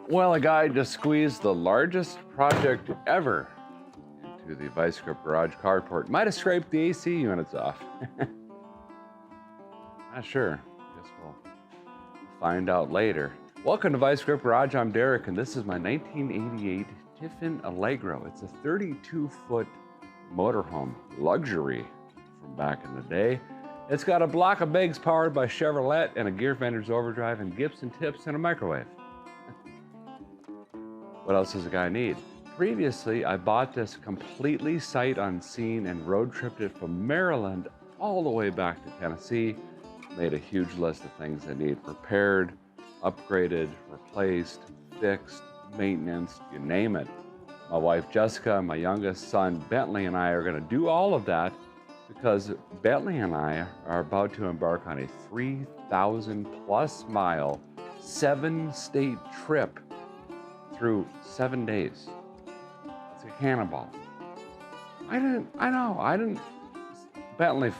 Well, a guy just squeezed the largest project ever into the Vice Grip Garage carport. Might have scraped the AC units off. Not sure. Guess we'll find out later. Welcome to Vice Grip Garage. I'm Derek, and this is my 1988 Tiffin Allegro. It's a 32-foot motorhome luxury from back in the day. It's got a block of Biggs powered by Chevrolet and a gear fender's overdrive and Gibson tips and a microwave. What else does a guy need? Previously, I bought this completely sight unseen and road tripped it from Maryland all the way back to Tennessee. Made a huge list of things I need repaired, upgraded, replaced, fixed, maintenance, you name it. My wife Jessica and my youngest son Bentley and I are going to do all of that because Bentley and I are about to embark on a 3,000 plus mile, 7-state trip through 7 days. It's a cannonball. Bentley,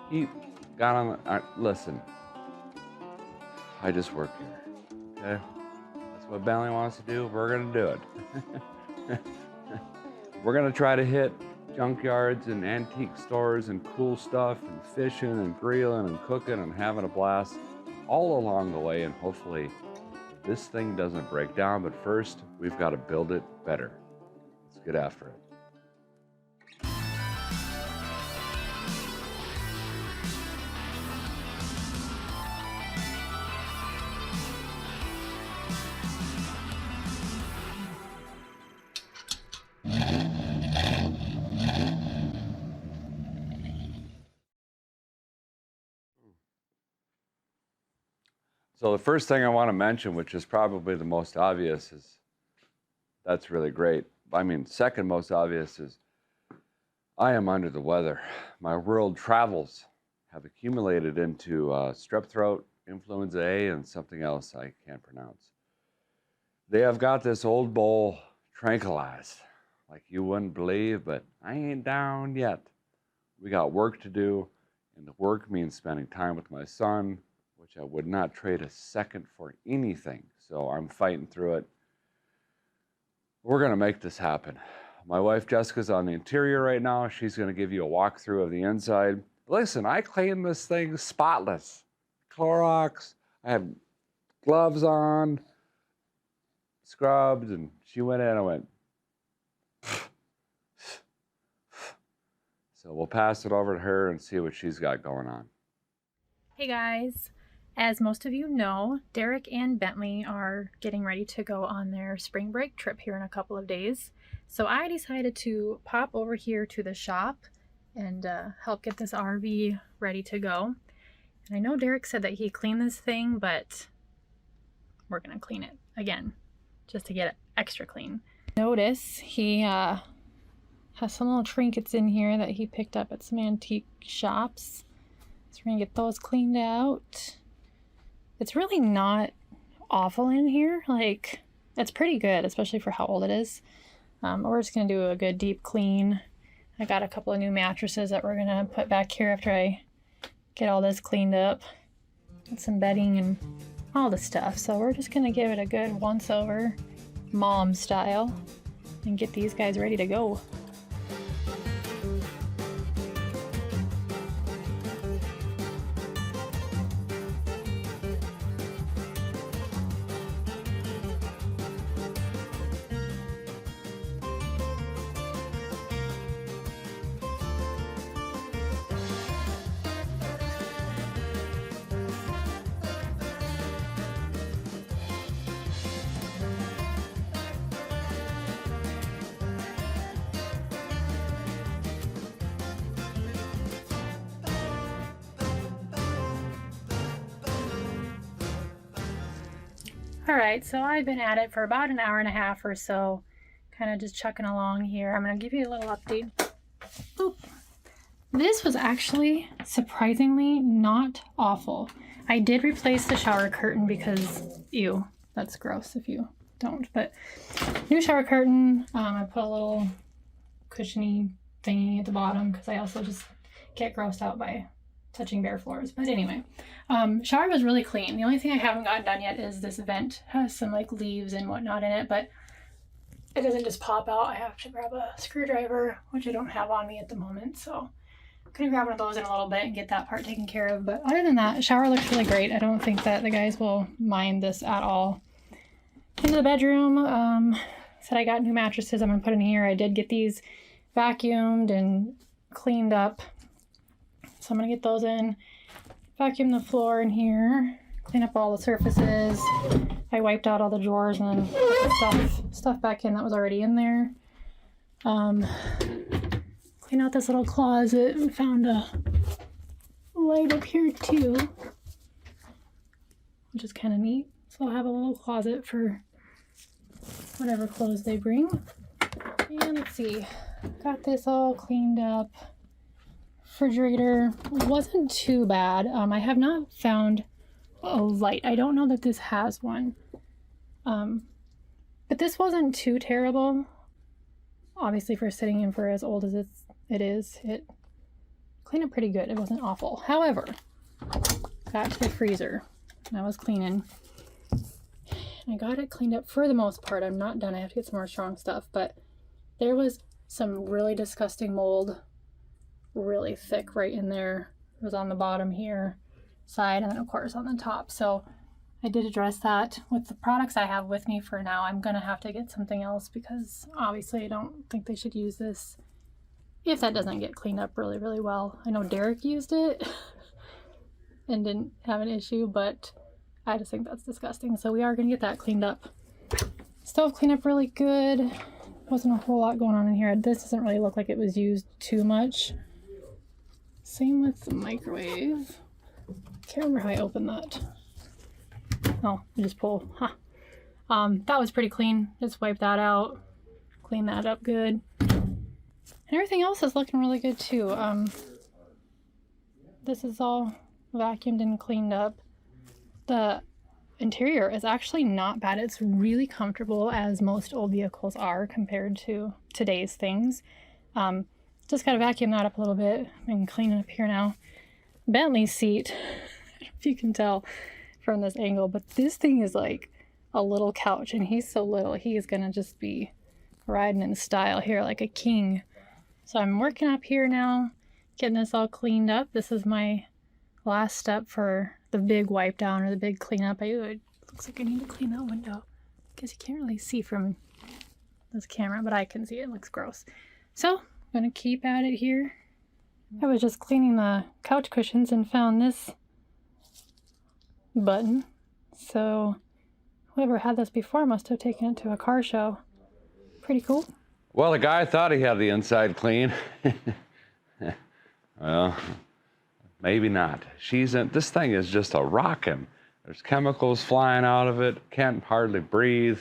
he got on the, listen, I just work here, okay? That's what Bentley wants to do, we're gonna do it. We're gonna try to hit junkyards and antique stores and cool stuff and fishing and grilling and cooking and having a blast all along the way, and hopefully this thing doesn't break down, but first we've got to build it better. Let's get after it. So the first thing I want to mention, which is probably the most obvious, is that's really great. I mean, second most obvious is I am under the weather. My world travels have accumulated into strep throat, influenza A, and something else I can't pronounce. They have got this old bull tranquilized like you wouldn't believe, but I ain't down yet. We got work to do, and the work means spending time with my son, which I would not trade a second for anything. So I'm fighting through it. We're gonna make this happen. My wife Jessica's on the interior right now. She's gonna give you a walkthrough of the inside. Listen, I cleaned this thing spotless. Clorox, I had gloves on, scrubbed, and she went in and went. So we'll pass it over to her and see what she's got going on. Hey guys. As most of you know, Derek and Bentley are getting ready to go on their spring break trip here in a couple of days. So I decided to pop over here to the shop and help get this RV ready to go. And I know Derek said that he cleaned this thing, but we're gonna clean it again, just to get it extra clean. Notice he has some little trinkets in here that he picked up at some antique shops. So we're gonna get those cleaned out. It's really not awful in here. Like, it's pretty good, especially for how old it is. We're just going to do a good deep clean. I got a couple of new mattresses that we're going to put back here after I get all this cleaned up. Got some bedding and all the stuff. So we're just going to give it a good once over, mom style, and get these guys ready to go. Alright, so I've been at it for about an hour and a half or so, kind of just chucking along here. I'm going to give you a little update. Oop. This was actually surprisingly not awful. I did replace the shower curtain because, ew, that's gross if you don't. But new shower curtain, I put a little cushiony thingy at the bottom because I also just get grossed out by touching bare floors. But anyway, shower was really clean. The only thing I haven't gotten done yet is this vent. Has some like leaves and whatnot in it, but it doesn't just pop out. I have to grab a screwdriver, which I don't have on me at the moment. So I'm gonna grab one of those in a little bit and get that part taken care of. But other than that, shower looks really great. I don't think that the guys will mind this at all. Into the bedroom, said I got new mattresses I'm gonna put in here. I did get these vacuumed and cleaned up. So I'm gonna get those in, vacuum the floor in here, clean up all the surfaces. I wiped out all the drawers and then put stuff back in that was already in there. Clean out this little closet and found a light up here too, which is kind of neat. So I'll have a little closet for whatever clothes they bring. And let's see, got this all cleaned up. Refrigerator wasn't too bad. I have not found a light. I don't know that this has one. But this wasn't too terrible. Obviously for sitting in for as old as it cleaned up pretty good. It wasn't awful. However, got to the freezer and I was cleaning. And I got it cleaned up for the most part. I'm not done. I have to get some more strong stuff, but there was some really disgusting mold, really thick right in there. It was on the bottom here side and then of course on the top. So I did address that with the products I have with me for now. I'm gonna have to get something else because obviously I don't think they should use this if that doesn't get cleaned up really, really well. I know Derek used it and didn't have an issue, but I just think that's disgusting. So we are gonna get that cleaned up. Stove cleaned up really good. Wasn't a whole lot going on in here. This doesn't really look like it was used too much. Same with the microwave. Can't remember how I opened that. Oh, I just pull. Huh. That was pretty clean. Just wipe that out. Clean that up good. And everything else is looking really good too. This is all vacuumed and cleaned up. The interior is actually not bad. It's really comfortable, as most old vehicles are compared to today's things. Just gotta vacuum that up a little bit and clean it up here now. Bentley's seat, I don't know if you can tell from this angle, but this thing is like a little couch and he's so little. He is gonna just be riding in style here like a king. So I'm working up here now, getting this all cleaned up. This is my last step for the big wipe down or the big cleanup. It looks like I need to clean that window because you can't really see from this camera, but I can see it. It looks gross. So I'm gonna keep at it here. I was just cleaning the couch cushions and found this button. So whoever had this before must have taken it to a car show. Pretty cool. Well, the guy thought he had the inside clean. Well, maybe not. This thing is just a rockin'. There's chemicals flying out of it. Can't hardly breathe.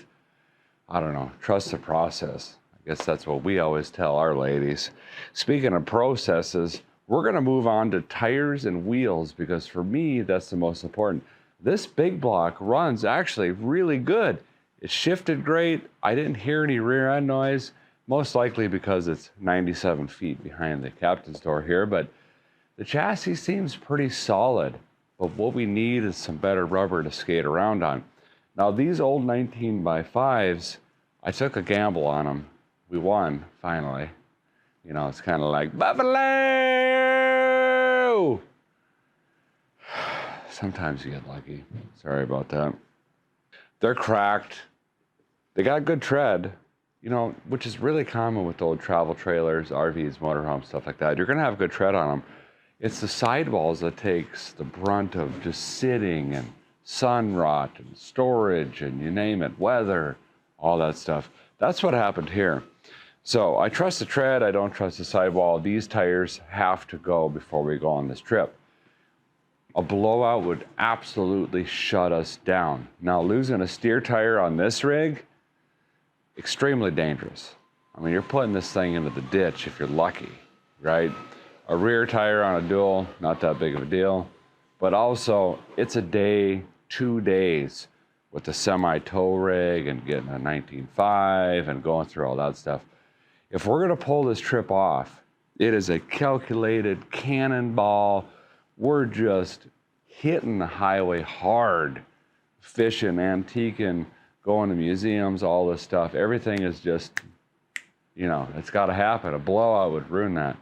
I don't know. Trust the process. I guess that's what we always tell our ladies. Speaking of processes, we're going to move on to tires and wheels because for me, that's the most important. This big block runs actually really good. It shifted great. I didn't hear any rear end noise, most likely because it's 97 feet behind the captain's door here, but the chassis seems pretty solid. But what we need is some better rubber to skate around on. Now these old 19x5s, I took a gamble on them. We won, finally. You know, it's kind of like, Buffalo! Sometimes you get lucky. Sorry about that. They're cracked. They got good tread, you know, which is really common with old travel trailers, RVs, motorhomes, stuff like that. You're going to have good tread on them. It's the sidewalls that takes the brunt of just sitting and sun rot and storage and you name it, weather, all that stuff. That's what happened here. So I trust the tread. I don't trust the sidewall. These tires have to go before we go on this trip. A blowout would absolutely shut us down. Now losing a steer tire on this rig, extremely dangerous. I mean, you're putting this thing into the ditch if you're lucky, right? A rear tire on a dual, not that big of a deal. But also, it's a day, 2 days with the semi-tow rig and getting a 19.5 and going through all that stuff. If we're gonna pull this trip off, it is a calculated cannonball, we're just hitting the highway hard, fishing, antiquing, going to museums, all this stuff. Everything is just, it's got to happen. A blowout would ruin that.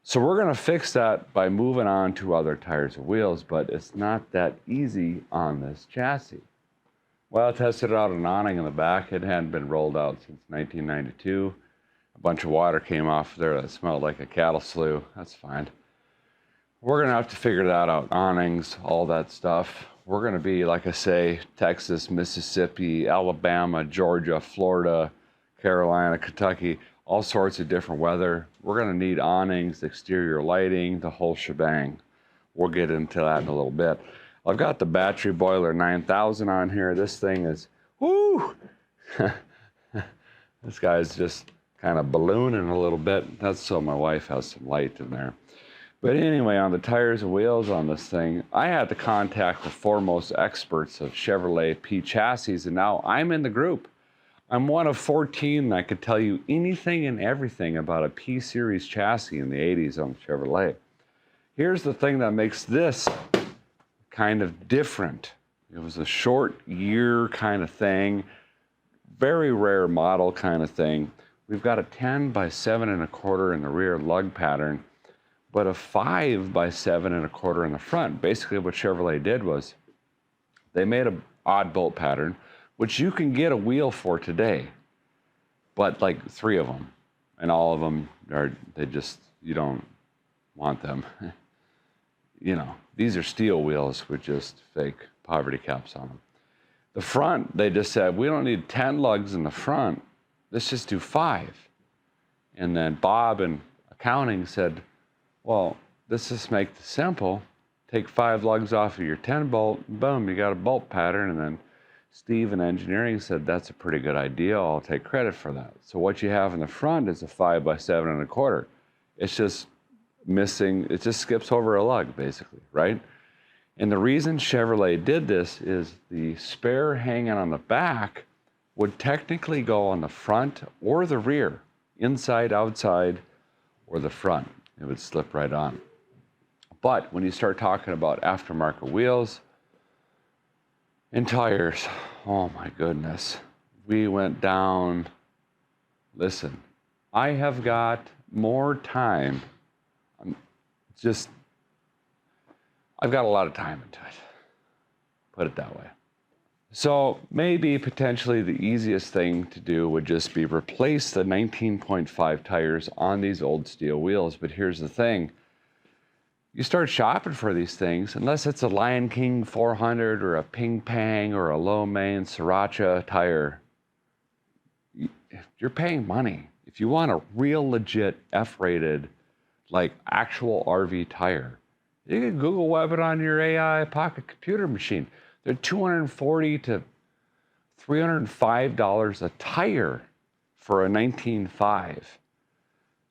So we're going to fix that by moving on to other tires and wheels, but it's not that easy on this chassis. Well, I tested out an awning in the back. It hadn't been rolled out since 1992. A bunch of water came off there that smelled like a cattle slough. That's fine. We're going to have to figure that out. Awnings, all that stuff. We're going to be, like I say, Texas, Mississippi, Alabama, Georgia, Florida, Carolina, Kentucky, all sorts of different weather. We're going to need awnings, exterior lighting, the whole shebang. We'll get into that in a little bit. I've got the battery boiler 9000 on here. This thing is, whoo! This guy's just kind of ballooning a little bit. That's so my wife has some light in there. But anyway, on the tires and wheels on this thing, I had to contact the foremost experts of Chevrolet P chassis, and now I'm in the group. I'm one of 14 that could tell you anything and everything about a P-Series chassis in the 80s on the Chevrolet. Here's the thing that makes this kind of different. It was a short year kind of thing, very rare model kind of thing. We've got a 10 by 7 1/4 in the rear lug pattern, but a 5 by 7 1/4 in the front. Basically what Chevrolet did was they made an odd bolt pattern, which you can get a wheel for today, but like 3 of them, and all of them you don't want them. These are steel wheels with just fake poverty caps on them. The front, they just said, we don't need 10 lugs in the front, let's just do 5. And then Bob in accounting said, well, let's just make it simple, take 5 lugs off of your 10 bolt, boom, you got a bolt pattern. And then Steve in engineering said, that's a pretty good idea, I'll take credit for that. So what you have in the front is a 5 by 7 1/4. It's just missing, it just skips over a lug basically, right? And the reason Chevrolet did this is the spare hanging on the back would technically go on the front or the rear, inside, outside, or the front. It would slip right on. But when you start talking about aftermarket wheels and tires, oh my goodness, we went down. Listen, I have got more time. I've got a lot of time into it, put it that way. So maybe potentially the easiest thing to do would just be replace the 19.5 tires on these old steel wheels. But here's the thing. You start shopping for these things, unless it's a Lion King 400 or a Ping Pang or a Lo Mein Sriracha tire, you're paying money. If you want a real legit F-rated, like actual RV tire, you can Google web it on your AI pocket computer machine. They're $240 to $305 a tire for a 19.5.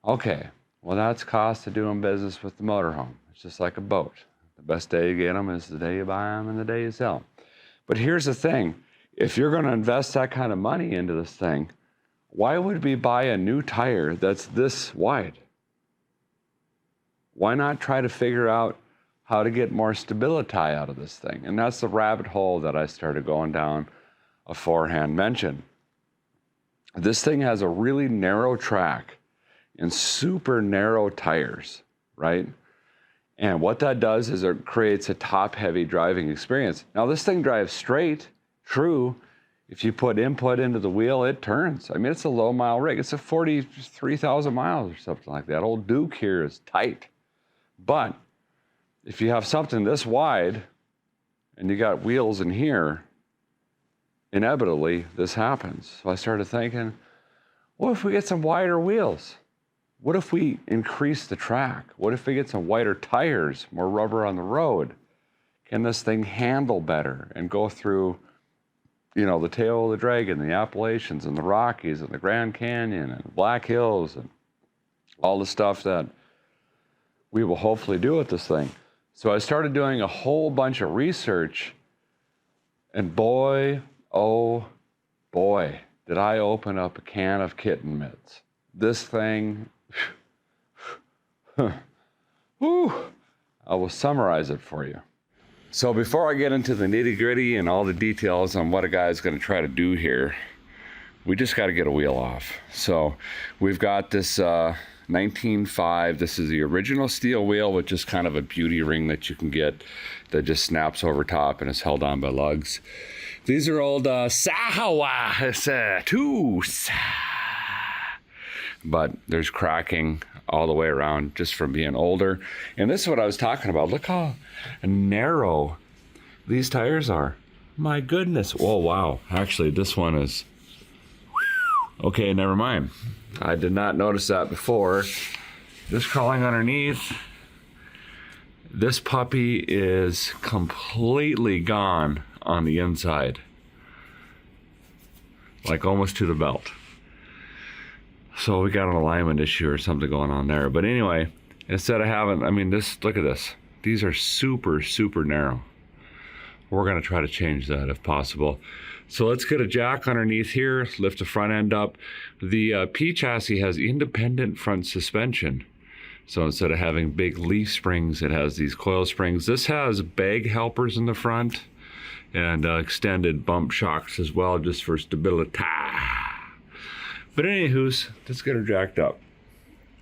Okay, well that's cost of doing business with the motorhome. It's just like a boat. The best day you get them is the day you buy them and the day you sell them. But here's the thing. If you're going to invest that kind of money into this thing, why would we buy a new tire that's this wide? Why not try to figure out how to get more stability out of this thing? And that's the rabbit hole that I started going down aforehand mentioned. This thing has a really narrow track and super narrow tires, right? And what that does is it creates a top-heavy driving experience. Now, this thing drives straight, true. If you put input into the wheel, it turns. I mean, it's a low-mile rig. It's a 43,000 miles or something like that. Old Duke here is tight. But if you have something this wide and you got wheels in here, inevitably this happens. So I started thinking, what if we get some wider wheels? What if we increase the track? What if we get some wider tires, more rubber on the road? Can this thing handle better and go through, the tail of the dragon, the Appalachians and the Rockies and the Grand Canyon and the Black Hills and all the stuff that we will hopefully do with this thing? So I started doing a whole bunch of research, and boy, oh boy, did I open up a can of kitten mitts. This thing, whew, I will summarize it for you. So before I get into the nitty gritty and all the details on what a guy is going to try to do here, we just got to get a wheel off. So we've got this 19.5. This is the original steel wheel with just kind of a beauty ring that you can get that just snaps over top and is held on by lugs. These are old Sahawa 2. But there's cracking all the way around just from being older. And this is what I was talking about. Look how narrow these tires are. My goodness. Oh, wow. Actually, this one is... Okay, never mind. I did not notice that before. Just crawling underneath. This puppy is completely gone on the inside. Like almost to the belt. So we got an alignment issue or something going on there. But anyway, instead of having, I mean, look at this. These are super, super narrow. We're gonna try to change that if possible. So let's get a jack underneath here, lift the front end up. The P chassis has independent front suspension. So instead of having big leaf springs, it has these coil springs. This has bag helpers in the front and extended bump shocks as well, just for stability. But anywho's, let's get her jacked up.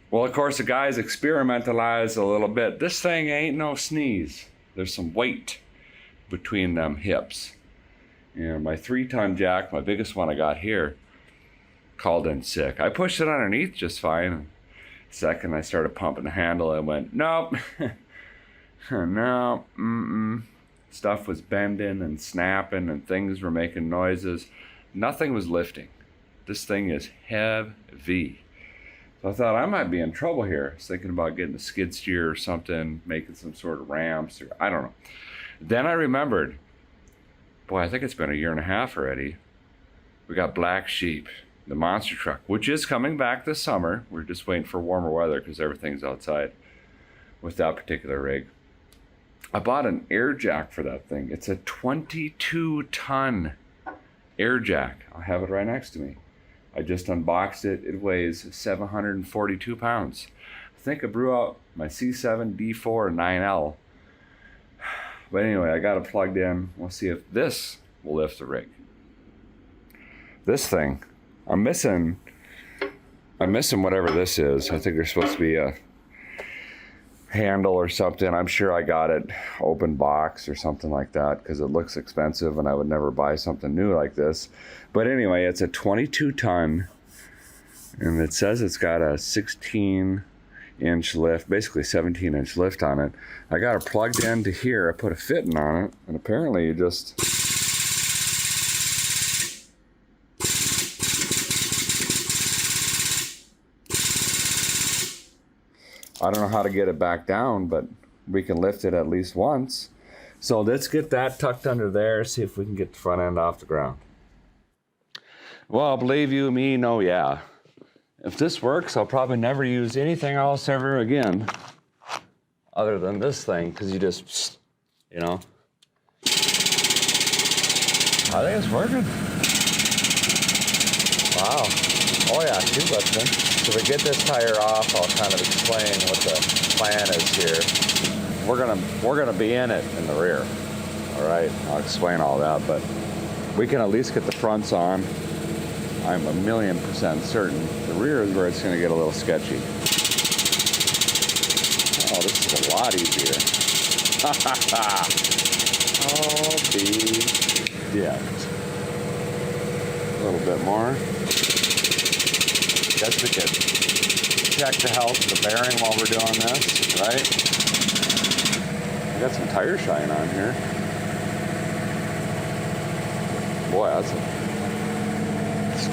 Well, of course, the guys experimentalized a little bit. This thing ain't no sneeze. There's some weight between them hips. And my 3-ton jack, my biggest one I got here, called in sick. I pushed it underneath just fine. Second, I started pumping the handle and went, nope. No, Stuff was bending and snapping and things were making noises. Nothing was lifting. This thing is heavy. So I thought I might be in trouble here. I was thinking about getting a skid steer or something, making some sort of ramps, or I don't know. Then I remembered, boy, I think it's been a 1.5 years already. We got Black Sheep, the monster truck, which is coming back this summer. We're just waiting for warmer weather because everything's outside with that particular rig. I bought an air jack for that thing. It's a 22-ton air jack. I'll have it right next to me. I just unboxed it. It weighs 742 pounds. I think I blew out my C7, D4, and 9L. But anyway, I got it plugged in. We'll see if this will lift the rig. This thing, I'm missing whatever this is. I think there's supposed to be a handle or something. I'm sure I got it open box or something like that because it looks expensive and I would never buy something new like this. But anyway, it's a 22-ton and it says it's got a 16-inch lift, basically 17-inch lift on it. I got it plugged into here. I put a fitting on it and apparently you just I don't know how to get it back down, but we can lift it at least once. So let's get that tucked under there, see if we can get the front end off the ground. Well, believe you me, no, yeah. If this works, I'll probably never use anything else ever again other than this thing, because you just, you know. I think it's working. Wow. Oh yeah, she's lifting. So we get this tire off, I'll kind of explain what the plan is here. We're gonna be in it in the rear. All right, I'll explain all that, but we can at least get the fronts on. I'm 1,000,000% certain. The rear is where it's gonna get a little sketchy. Oh, this is a lot easier. Oh, yeah. A little bit more. Guess we could check the health of the bearing while we're doing this, right? We got some tire shine on here. Boy, that's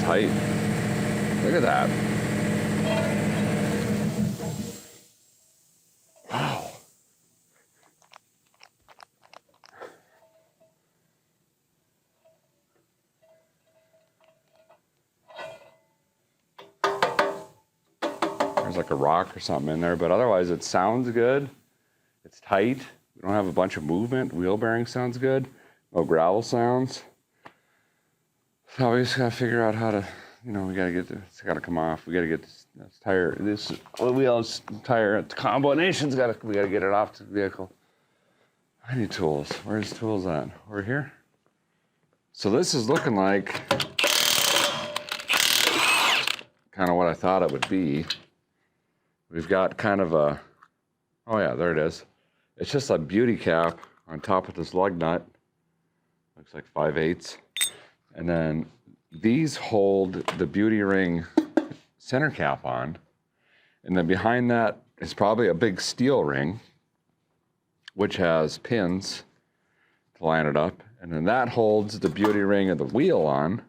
tight. Look at that. Wow. There's like a rock or something in there, but otherwise it sounds good. It's tight. We don't have a bunch of movement. Wheel bearing sounds good. No gravel sounds. So we just gotta figure out how to you know, we gotta get this. It's gotta come off. We gotta get this tire. This wheel's tire combination's we gotta get it off the vehicle. I need tools. Where's tools at? Over here. So this is looking like kind of what I thought it would be. We've got kind of a, oh yeah, there it is. It's just a beauty cap on top of this lug nut. Looks like 5/8. And then these hold the beauty ring center cap on. And then behind that is probably a big steel ring, which has pins to line it up. And then that holds the beauty ring of the wheel on,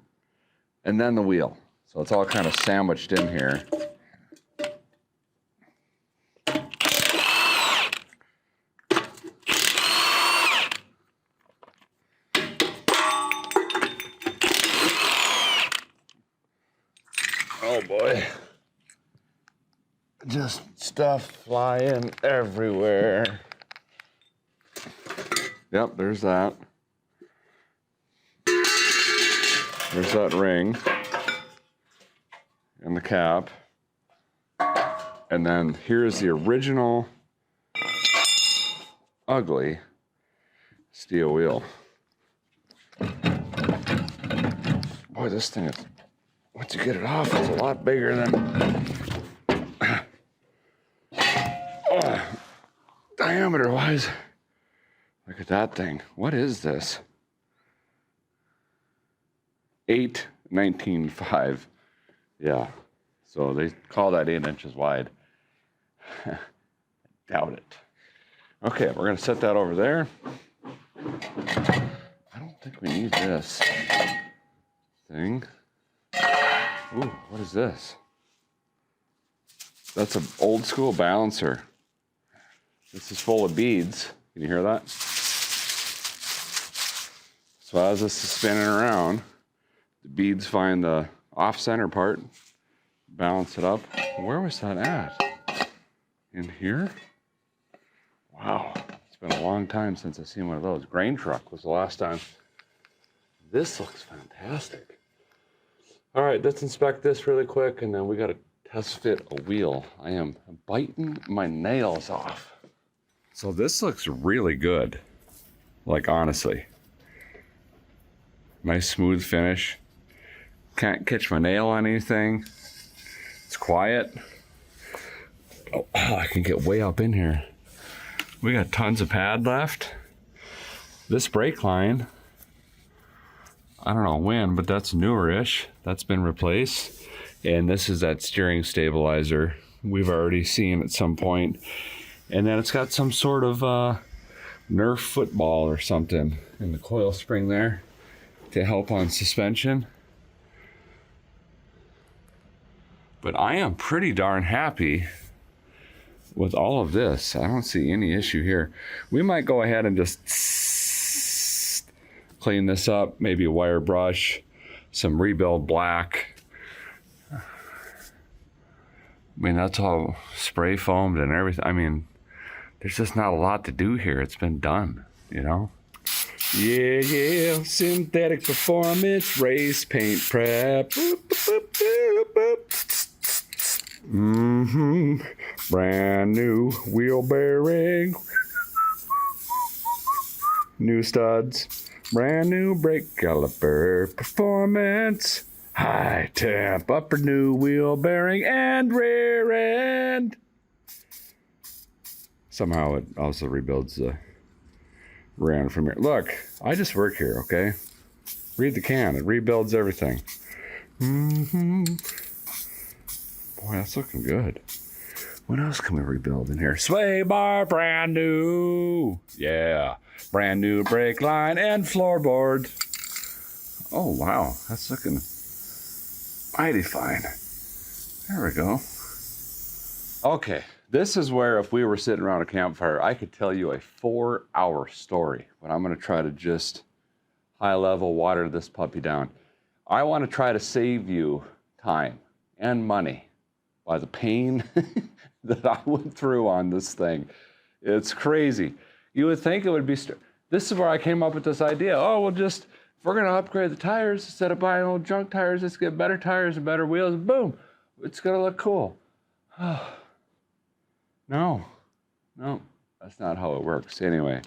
and then the wheel. So it's all kind of sandwiched in here. Oh boy. Just stuff flying everywhere. Yep, there's that. There's that ring and the cap. And then here's the original ugly steel wheel. Boy, this thing is, once you get it off, it's a lot bigger than diameter wise. Look at that thing. What is this? 8/19.5. Yeah. So they call that 8 inches wide. Doubt it. Okay, we're going to set that over there. I don't think we need this thing. Ooh, what is this? That's an old school balancer. This is full of beads. Can you hear that? So as this is spinning around, the beads find the off-center part, balance it up. Where was that at? In here? Wow, it's been a long time since I've seen one of those. Grain truck was the last time. This looks fantastic. All right, let's inspect this really quick, and then we got to test fit a wheel. I am biting my nails off. So this looks really good, like honestly. Nice smooth finish. Can't catch my nail on anything. It's quiet. Oh, I can get way up in here. We got tons of pad left. This brake line, I don't know when, but that's newer-ish. That's been replaced. And this is that steering stabilizer we've already seen at some point. And then it's got some sort of Nerf football or something in the coil spring there to help on suspension. But I am pretty darn happy with all of this. I don't see any issue here. We might go ahead and just clean this up, maybe a wire brush, some rebuild black. I mean, that's all spray foamed and everything. I mean, there's just not a lot to do here. It's been done, you know? Yeah, yeah, synthetic performance, race paint prep. Boop, boop, boop, boop, boop. Brand new wheel bearing. New studs. Brand new brake caliper. Performance. High temp. Upper new wheel bearing and rear end. Somehow it also rebuilds the rear end from here. Look, I just work here, okay? Read the can. It rebuilds everything. Boy, that's looking good. What else can we rebuild in here? Sway bar, brand new. Yeah. Brand new brake line and floorboard. Oh, wow. That's looking mighty fine. There we go. Okay. This is where if we were sitting around a campfire, I could tell you a 4-hour story. But I'm going to try to just high level water this puppy down. I want to try to save you time and money by the pain that I went through on this thing. It's crazy. You would think it would be, this is where I came up with this idea. Oh, we'll just If we're gonna upgrade the tires, instead of buying old junk tires, let's get better tires and better wheels, and boom, it's gonna look cool. No, that's not how it works. Anyway,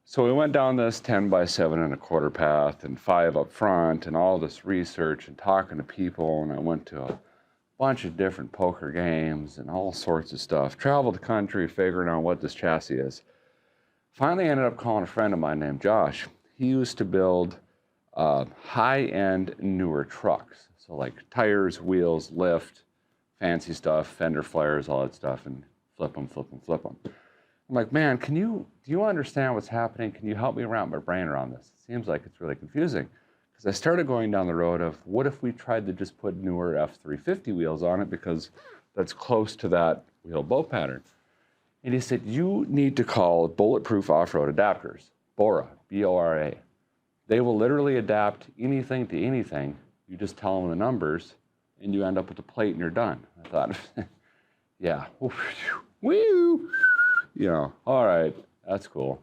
so we went down this 10 by 7.25 path and 5 up front and all this research and talking to people, and I went to a bunch of different poker games and all sorts of stuff. Traveled the country figuring out what this chassis is. Finally ended up calling a friend of mine named Josh. He used to build high-end newer trucks. So like tires, wheels, lift, fancy stuff, fender flares, all that stuff, and flip them. I'm like, man, do you understand what's happening? Can you help me wrap my brain around this? It seems like it's really confusing. Because I started going down the road of what if we tried to just put newer F350 wheels on it because that's close to that wheel bow pattern. And he said, you need to call Bulletproof Off-Road Adapters, BORA, B-O-R-A. They will literally adapt anything to anything. You just tell them the numbers and you end up with a plate and you're done. I thought, yeah, woo, you know, all right, that's cool.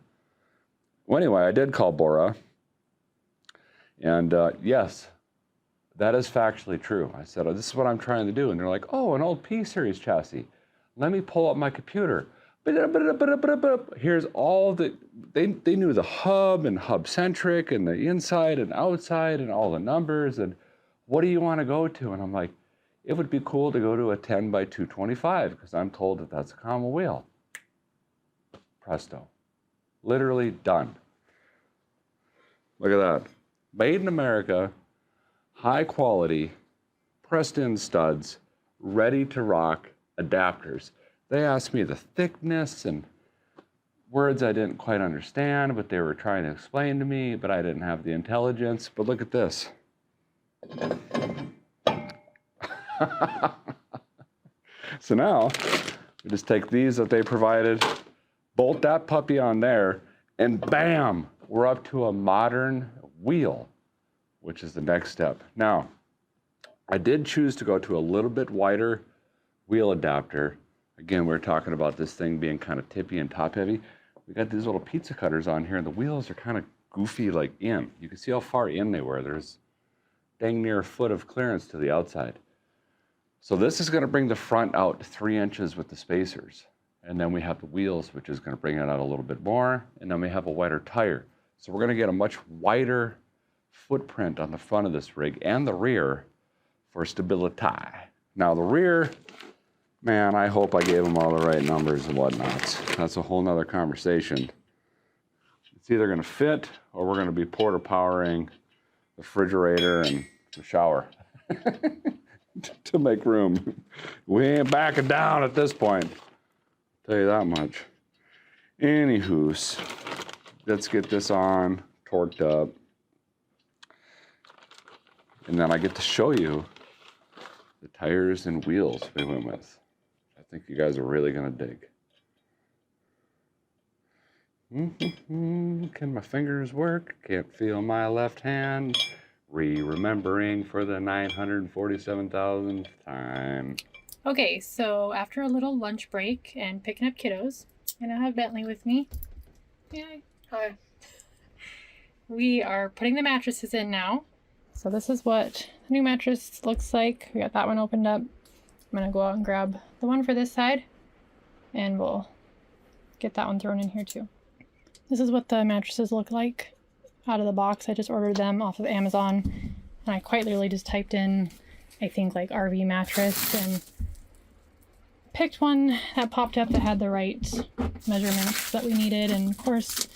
Well, anyway, I did call BORA. And yes, that is factually true. I said, oh, this is what I'm trying to do. And they're like, oh, an old P-Series chassis. Let me pull up my computer. Here's all the, they knew the hub and hub-centric and the inside and outside and all the numbers and what do you want to go to? And I'm like, it would be cool to go to a 10 by 225 because I'm told that that's a common wheel. Presto. Literally done. Look at that. Made in America, high quality, pressed in studs, ready to rock adapters. They asked me the thickness and words I didn't quite understand, but they were trying to explain to me, but I didn't have the intelligence. But look at this. So now, we just take these that they provided, bolt that puppy on there, and bam, we're up to a modern wheel, which is the next step. Now, I did choose to go to a little bit wider wheel adapter. Again, we're talking about this thing being kind of tippy and top heavy. We got these little pizza cutters on here and the wheels are kind of goofy like in. You can see how far in they were. There's dang near a foot of clearance to the outside. So this is going to bring the front out 3 inches with the spacers. And then we have the wheels, which is going to bring it out a little bit more. And then we have a wider tire. So we're going to get a much wider footprint on the front of this rig and the rear for stability. Now the rear, man, I hope I gave them all the right numbers and whatnot. That's a whole nother conversation. It's either going to fit or we're going to be porta powering the refrigerator and the shower to make room. We ain't backing down at this point. Tell you that much. Anywho's, let's get this on, torqued up. And then I get to show you the tires and wheels we went with. I think you guys are really gonna dig. Can my fingers work? Can't feel my left hand. Remembering for the 947,000th time. Okay, so after a little lunch break and picking up kiddos, and I have Bentley with me. Yay. Hi. We are putting the mattresses in now. So this is what the new mattress looks like. We got that one opened up. I'm gonna go out and grab the one for this side and we'll get that one thrown in here too. This is what the mattresses look like out of the box. I just ordered them off of Amazon and I quite literally just typed in, I think like RV mattress and picked one that popped up that had the right measurements that we needed, and of course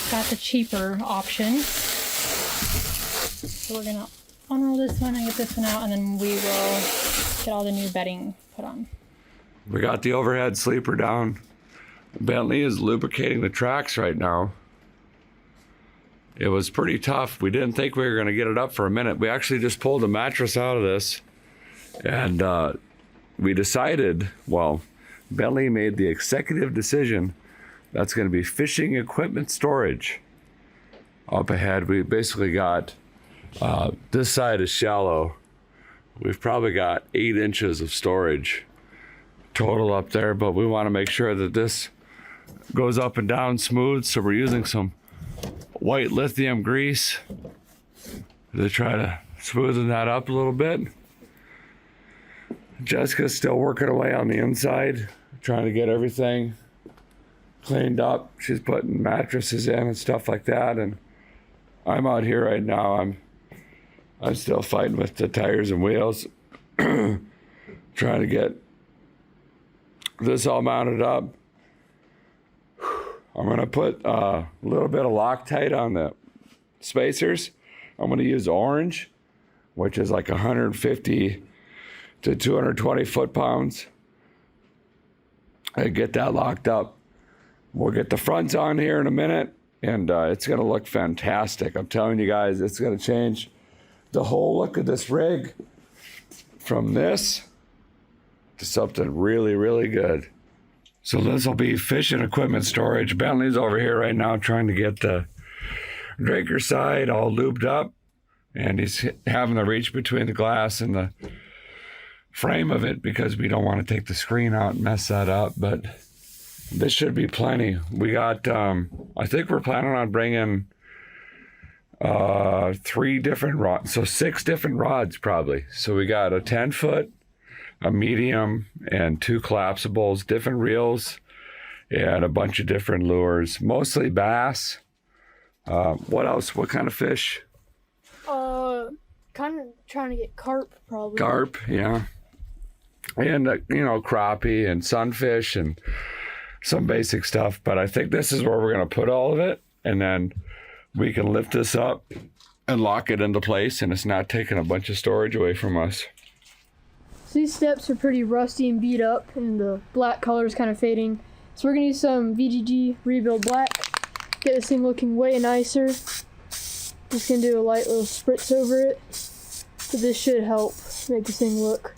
got the cheaper option. So we're gonna unroll this one and get this one out, and then we will get all the new bedding put on. We got the overhead sleeper down. Bentley is lubricating the tracks right now. It was pretty tough. We didn't think we were gonna get it up for a minute. We actually just pulled the mattress out of this and we decided, well, Bentley made the executive decision that's gonna be fishing equipment storage. Up ahead, we basically got, this side is shallow. We've probably got 8 inches of storage total up there, but we wanna make sure that this goes up and down smooth, so we're using some white lithium grease to try to smoothen that up a little bit. Jessica's still working away on the inside, trying to get everything cleaned up. She's putting mattresses in and stuff like that, and I'm out here right now. I'm still fighting with the tires and wheels, trying to get this all mounted up. I'm gonna put a little bit of Loctite on the spacers. I'm gonna use orange, which is like 150 to 220 foot-pounds. And get that locked up. We'll get the fronts on here in a minute, and it's gonna look fantastic. I'm telling you guys, it's gonna change the whole look of this rig from this to something really, really good. So this will be fishing equipment storage. Bentley's over here right now trying to get the drinker side all lubed up, and he's having to reach between the glass and the frame of it because we don't want to take the screen out and mess that up, but this should be plenty. We got, I think we're planning on bringing 3 different rods, so 6 different rods probably. So we got a 10-foot, a medium, and 2 collapsibles, different reels, and a bunch of different lures, mostly bass. What else? What kind of fish? Kind of trying to get carp, probably. Carp, yeah. And, crappie and sunfish and some basic stuff. But I think this is where we're going to put all of it. And then we can lift this up and lock it into place. And it's not taking a bunch of storage away from us. So these steps are pretty rusty and beat up, and the black color is kind of fading. So we're going to use some VGG Rebuild Black. Get this thing looking way nicer. Just going to do a light little spritz over it. But this should help make this thing look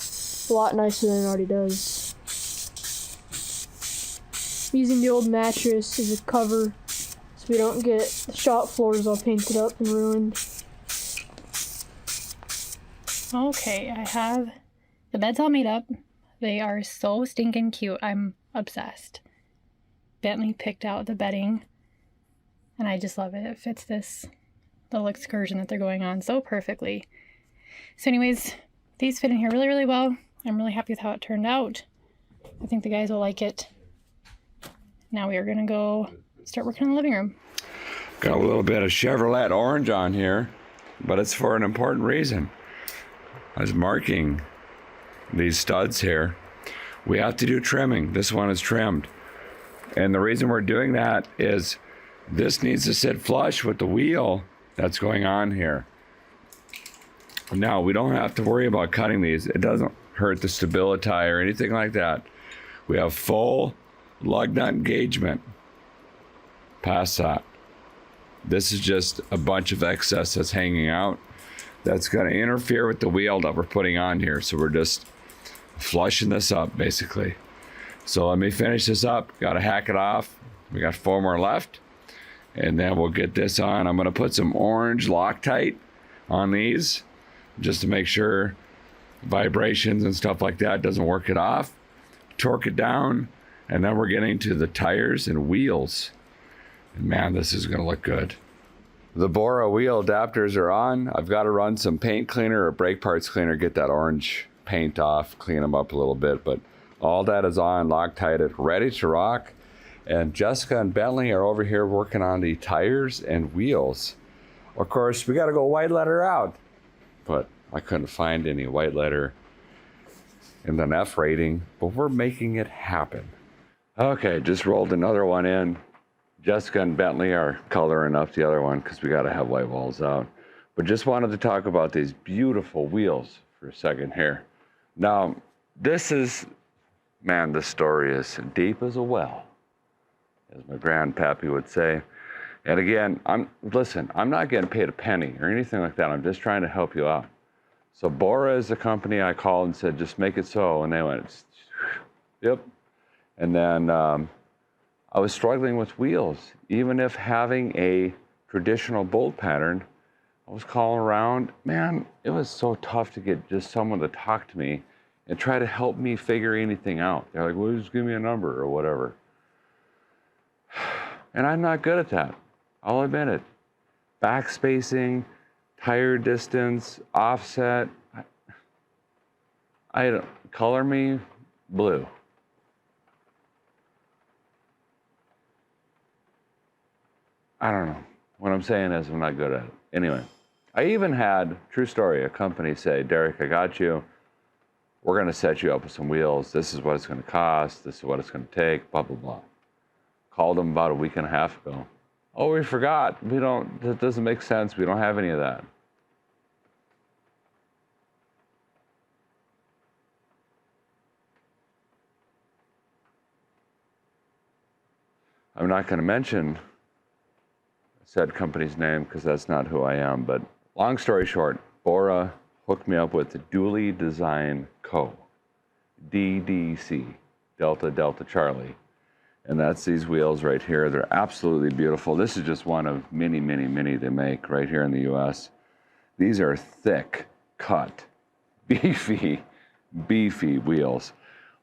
a lot nicer than it already does. Using the old mattress as a cover so we don't get the shop floors all painted up and ruined. Okay, I have the beds all made up. They are so stinking cute. I'm obsessed. Bentley picked out the bedding, and I just love it. It fits this little excursion that they're going on so perfectly. So anyways, these fit in here really, really well. I'm really happy with how it turned out. I think the guys will like it. Now we are going to go start working on the living room. Got a little bit of Chevrolet orange on here, but it's for an important reason. I was marking these studs here. We have to do trimming. This one is trimmed. And the reason we're doing that is this needs to sit flush with the wheel that's going on here. Now, we don't have to worry about cutting these. It doesn't hurt the stability or anything like that. We have full lug nut engagement past that. This is just a bunch of excess that's hanging out that's going to interfere with the wheel that we're putting on here. So we're just flushing this up, basically. So let me finish this up. Got to hack it off. We got 4 more left. And then we'll get this on. I'm going to put some orange Loctite on these just to make sure vibrations and stuff like that doesn't work it off. Torque it down, and then we're getting to the tires and wheels. And man, this is going to look good. The Bora wheel adapters are on. I've got to run some paint cleaner or brake parts cleaner, get that orange paint off, clean them up a little bit. But all that is on, Loctited, ready to rock. And Jessica and Bentley are over here working on the tires and wheels. Of course, we got to go white letter out, but I couldn't find any white letter in the F rating, but we're making it happen. Okay, just rolled another one in. Jessica and Bentley are coloring up the other one because we got to have white walls out. But just wanted to talk about these beautiful wheels for a second here. Now, this story is deep as a well, as my grandpappy would say. And again, I'm not getting paid a penny or anything like that. I'm just trying to help you out. So Bora is the company I called and said, just make it so. And they went, yep. And then I was struggling with wheels. Even if having a traditional bolt pattern, I was calling around. Man, it was so tough to get just someone to talk to me and try to help me figure anything out. They're like, well, just give me a number or whatever. And I'm not good at that. I'll admit it. back spacing, tire distance, offset. I don't, color me blue. I don't know. What I'm saying is I'm not good at it. Anyway, I even had, true story, a company say, Derek, I got you. We're going to set you up with some wheels. This is what it's going to cost. This is what it's going to take, blah, blah, blah. Called them about a week and a half ago. Oh, we forgot. That doesn't make sense. We don't have any of that. I'm not going to mention said company's name because that's not who I am, but long story short, Bora hooked me up with the Dooley Design Co. DDC, Delta Delta Charlie. And that's these wheels right here. They're absolutely beautiful. This is just one of many, many, many they make right here in the US. These are thick, cut, beefy wheels.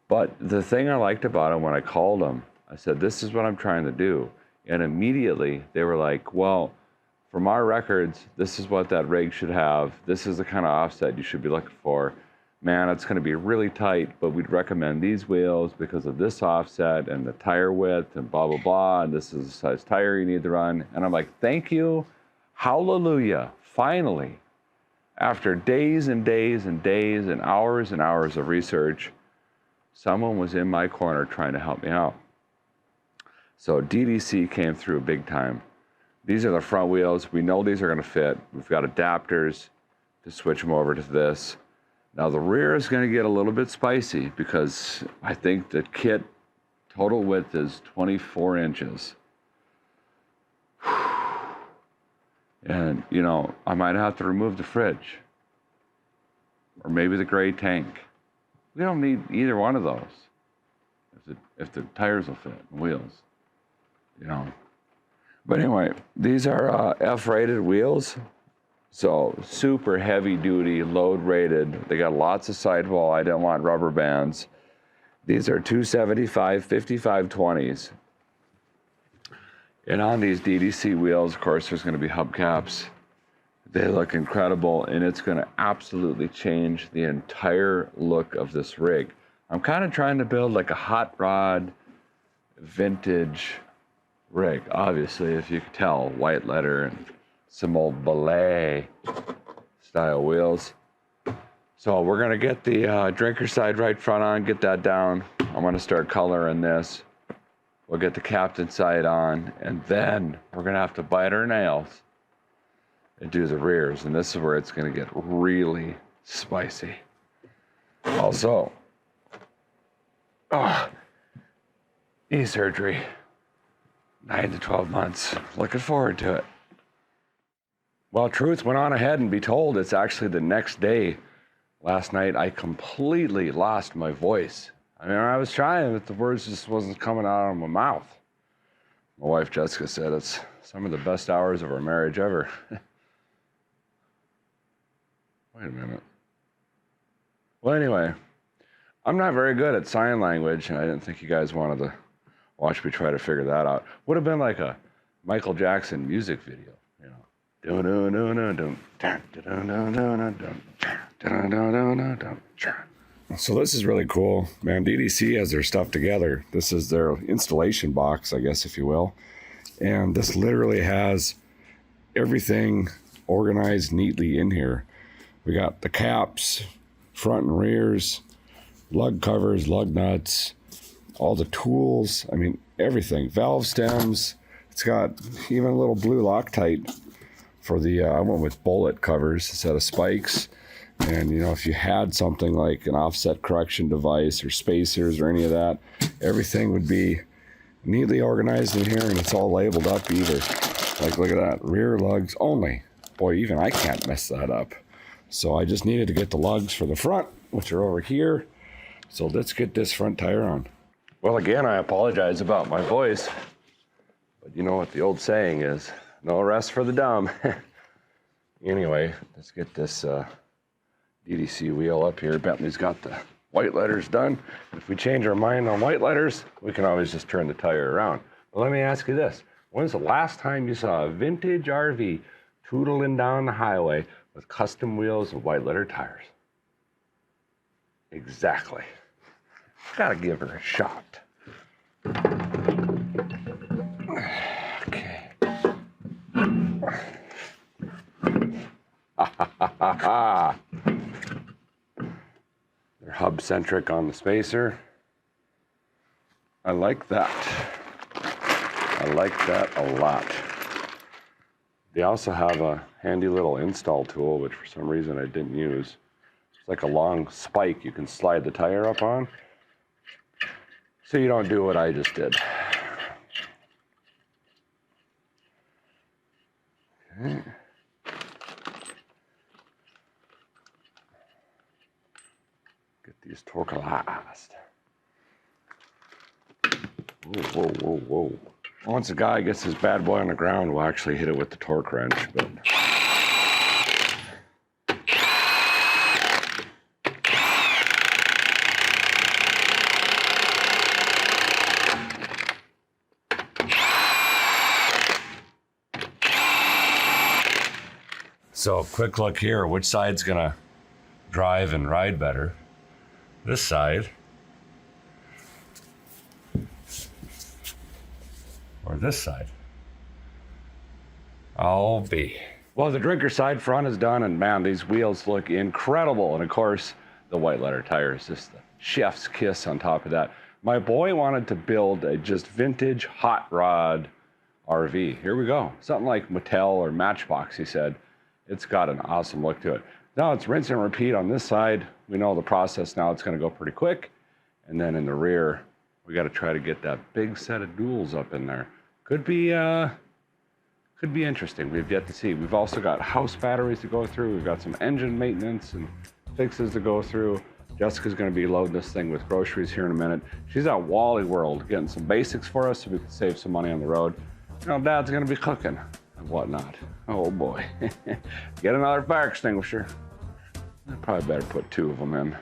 But the thing I liked about them when I called them, I said, this is what I'm trying to do. And immediately they were like, well, from our records, this is what that rig should have. This is the kind of offset you should be looking for. Man, it's going to be really tight, but we'd recommend these wheels because of this offset and the tire width and blah, blah, blah. And this is the size tire you need to run. And I'm like, thank you. Hallelujah. Finally, after days and days and days and hours of research, someone was in my corner trying to help me out. So DDC came through big time. These are the front wheels. We know these are going to fit. We've got adapters to switch them over to this. Now the rear is going to get a little bit spicy because I think the kit total width is 24 inches. And, you know, I might have to remove the fridge or maybe the gray tank. We don't need either one of those if the tires will fit and wheels, you know. But anyway, these are F-rated wheels. So super heavy duty, load rated. They got lots of sidewall. I didn't want rubber bands. These are 275, 5520s. And on these DDC wheels, of course, there's going to be hubcaps. They look incredible, and it's going to absolutely change the entire look of this rig. I'm kind of trying to build like a hot rod vintage rig. Obviously, if you can tell, white letter and some old ballet style wheels. So we're gonna get the drinker side right front on, get that down. I'm gonna start coloring this. We'll get the captain side on, and then we're gonna have to bite our nails and do the rears. And this is where it's gonna get really spicy. Also, knee surgery, 9 to 12 months. Looking forward to it. Well, truth went on ahead and be told, it's actually the next day. Last night, I completely lost my voice. I mean, I was trying, but the words just wasn't coming out of my mouth. My wife, Jessica, said it's some of the best hours of our marriage ever. Wait a minute. Well, anyway, I'm not very good at sign language, and I didn't think you guys wanted to watch me try to figure that out. Would have been like a Michael Jackson music video. So this is really cool, man. DDC has their stuff together. This is their installation box, I guess, if you will. And this literally has everything organized neatly in here. We got the caps, front and rears, lug covers, lug nuts, all the tools. I mean, everything. Valve stems. It's got even a little blue Loctite for the, I went with bullet covers instead of spikes. And, you know, if you had something like an offset correction device or spacers or any of that, everything would be neatly organized in here, and it's all labeled up either. Like, look at that, rear lugs only. Boy, even I can't mess that up. So I just needed to get the lugs for the front, which are over here. So let's get this front tire on. Well, again, I apologize about my voice, but you know what the old saying is, no rest for the dumb. Anyway, let's get this DDC wheel up here. Bentley's got the white letters done. If we change our mind on white letters, we can always just turn the tire around. But let me ask you this. When's the last time you saw a vintage RV tootling down the highway with custom wheels and white letter tires. Exactly. Gotta give her a shot. Okay. They're hub-centric on the spacer. I like that. I like that a lot. They also have a handy little install tool, which for some reason I didn't use. It's like a long spike you can slide the tire up on, so you don't do what I just did. Okay. Get these torquilized. Whoa, whoa, whoa, whoa. Once a guy gets his bad boy on the ground, we'll actually hit it with the torque wrench, but... So, quick look here. Which side's gonna drive and ride better? This side. Or this side? I'll be. Well, the drinker side front is done, and man, these wheels look incredible. And of course, the white letter tires, just the chef's kiss on top of that. My boy wanted to build a just vintage hot rod RV. Here we go. Something like Mattel or Matchbox, he said. It's got an awesome look to it. Now it's rinse and repeat on this side. We know the process now. It's going to go pretty quick. And then in the rear, we got to try to get that big set of duals up in there. Could be interesting. We've yet to see. We've also got house batteries to go through. We've got some engine maintenance and fixes to go through. Jessica's going to be loading this thing with groceries here in a minute. She's at Wally World getting some basics for us so we can save some money on the road. You know, Dad's going to be cooking and whatnot. Oh boy. Get another fire extinguisher. I probably better put 2 of them in.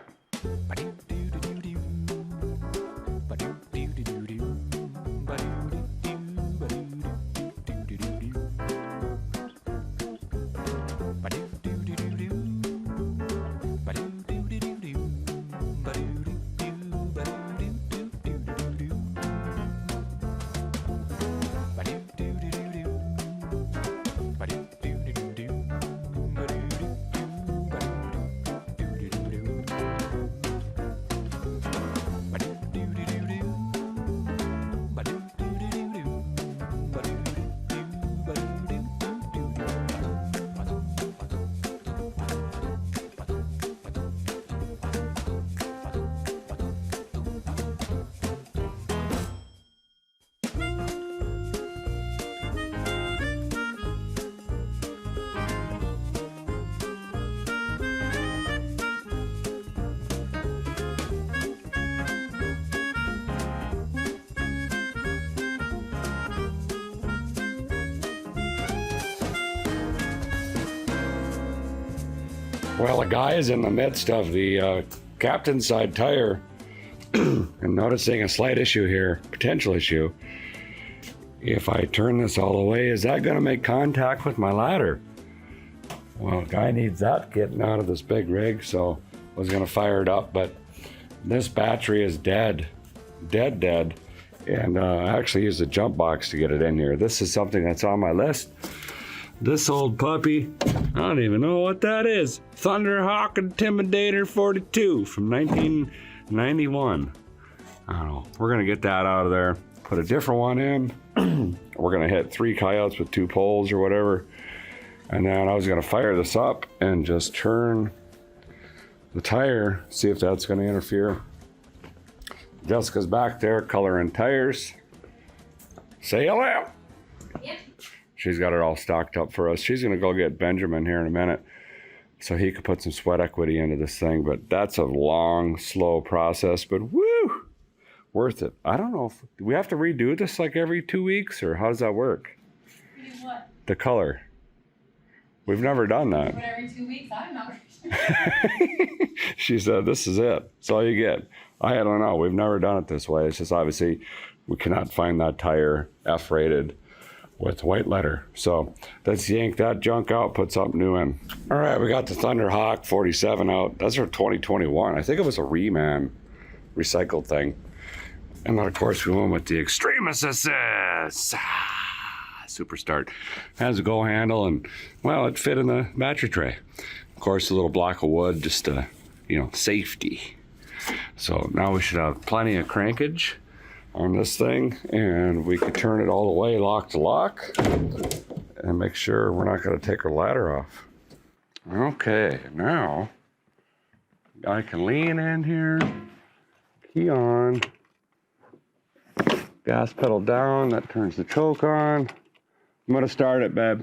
Well, the guy is in the midst of the captain's side tire and noticing a slight issue here, potential issue. If I turn this all the way, is that going to make contact with my ladder? Well, the guy needs that getting out of this big rig, so I was going to fire it up, but this battery is dead. And I actually used a jump box to get it in here. This is something that's on my list. This old puppy, I don't even know what that is. Thunderhawk Intimidator 42 from 1991. I don't know. We're gonna get that out of there. Put a different one in. We're gonna hit 3 coyotes with 2 poles or whatever. And then I was gonna fire this up and just turn the tire, see if that's gonna interfere. Jessica's back there coloring tires. Say hello. Yep. She's got it all stocked up for us. She's gonna go get Benjamin here in a minute so he could put some sweat equity into this thing, but that's a long, slow process, but woo, worth it. I don't know if, do we have to redo this like every 2 weeks, or how does that work? Do what? The color. We've never done that. But every 2 weeks, I'm not. She said, this is it. That's all you get. I don't know. We've never done it this way. It's just obviously we cannot find that tire F-rated with white letter. So let's yank that junk out, put something new in. All right, we got the Thunderhawk 47 out. That's our 2021. I think it was a Reman recycled thing. And then of course we went with the Extreme Assist. Super Start. Has a go handle and, well, it fit in the battery tray. Of course, a little block of wood, just safety. So now we should have plenty of crankage on this thing, and we could turn it all the way lock to lock and make sure we're not going to take our ladder off. Okay, now I can lean in here, key on, gas pedal down, that turns the choke on. I'm going to start it, babe.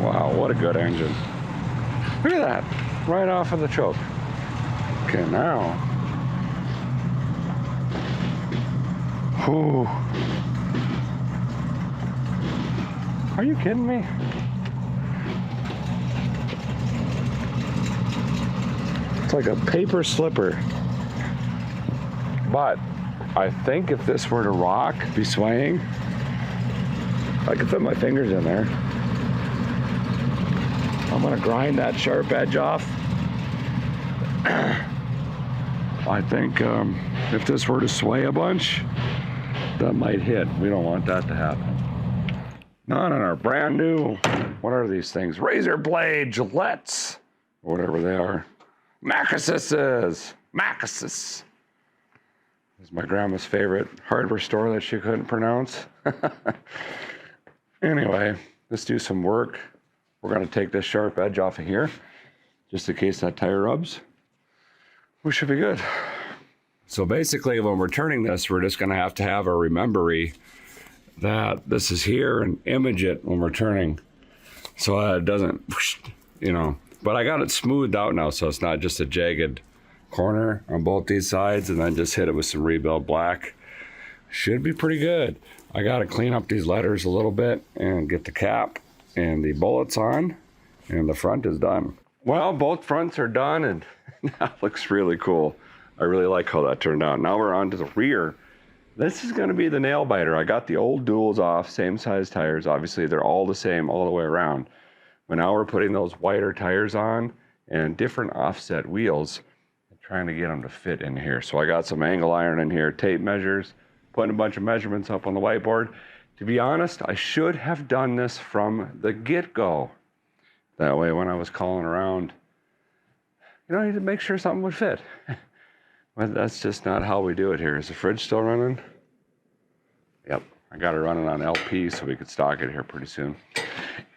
Wow, what a good engine. Look at that, right off of the choke. Okay, now. Whew. Are you kidding me? It's like a paper slipper. But I think if this were to rock, be swaying, I could put my fingers in there. I'm gonna grind that sharp edge off. I think if this were to sway a bunch, that might hit. We don't want that to happen. Not on our brand new, what are these things? Razor blade Gillettes, or whatever they are. Macassis's. Macassis. Is my grandma's favorite hardware store that she couldn't pronounce. Anyway, let's do some work. We're gonna take this sharp edge off of here, just in case that tire rubs. We should be good. So basically, when we're turning this, we're just gonna have to have a remembery that this is here and image it when we're turning, so it doesn't, But I got it smoothed out now, so it's not just a jagged corner on both these sides, and then just hit it with some rebuild black. Should be pretty good. I got to clean up these letters a little bit and get the cap and the bullets on, and the front is done. Well, both fronts are done, and that looks really cool. I really like how that turned out. Now we're on to the rear. This is going to be the nail biter. I got the old duals off, same size tires. Obviously, they're all the same all the way around. But now we're putting those wider tires on and different offset wheels, trying to get them to fit in here. So I got some angle iron in here, tape measures, putting a bunch of measurements up on the whiteboard. To be honest, I should have done this from the get-go. That way, when I was calling around, I need to make sure something would fit. But that's just not how we do it here. Is the fridge still running? Yep, I got it running on LP so we could stock it here pretty soon.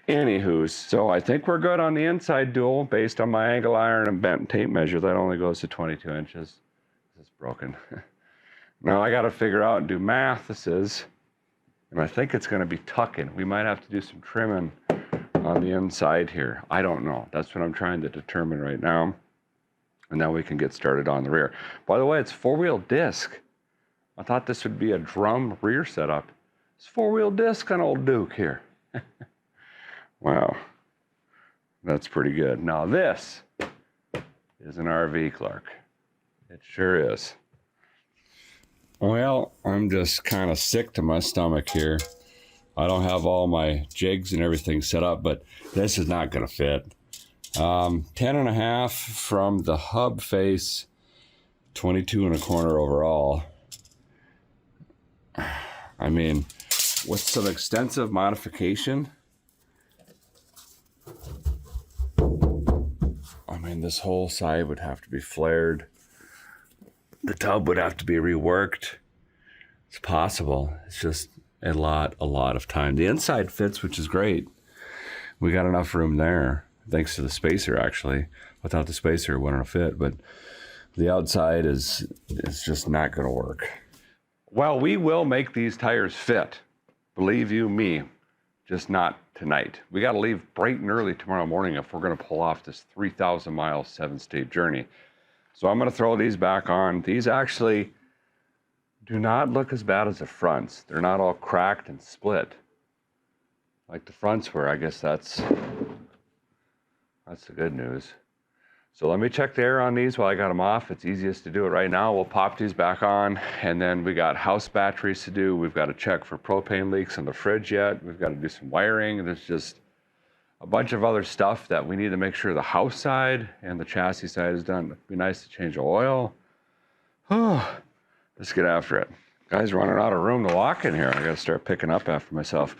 Anywho, so I think we're good on the inside dual based on my angle iron and bent tape measure. That only goes to 22 inches. It's broken. Now I got to figure out and do math. This is, and I think it's going to be tucking. We might have to do some trimming on the inside here. I don't know. That's what I'm trying to determine right now. And now we can get started on the rear. By the way, it's four-wheel disc. I thought this would be a drum rear setup. It's four-wheel disc on old Duke here. Wow, that's pretty good. Now this is an RV, Clark. It sure is. Well, I'm just kind of sick to my stomach here. I don't have all my jigs and everything set up, but this is not gonna fit. 10.5 from the hub face, 22 1/4 overall. I mean, with some extensive modification, this whole side would have to be flared. The tub would have to be reworked. It's possible. It's just a lot of time. The inside fits, which is great. We got enough room there, thanks to the spacer, actually. Without the spacer, it wouldn't have fit, but the outside is just not going to work. Well, we will make these tires fit. Believe you me, just not tonight. We got to leave bright and early tomorrow morning if we're going to pull off this 3,000 mile 7-state journey. So I'm going to throw these back on. These actually do not look as bad as the fronts. They're not all cracked and split like the fronts were. I guess that's the good news. So let me check the air on these while I got them off. It's easiest to do it right now. We'll pop these back on, and then we got house batteries to do. We've got to check for propane leaks in the fridge yet. We've got to do some wiring. There's just a bunch of other stuff that we need to make sure the house side and the chassis side is done. It'd be nice to change the oil. Oh, let's get after it. Guys running out of room to walk in here. I gotta start picking up after myself.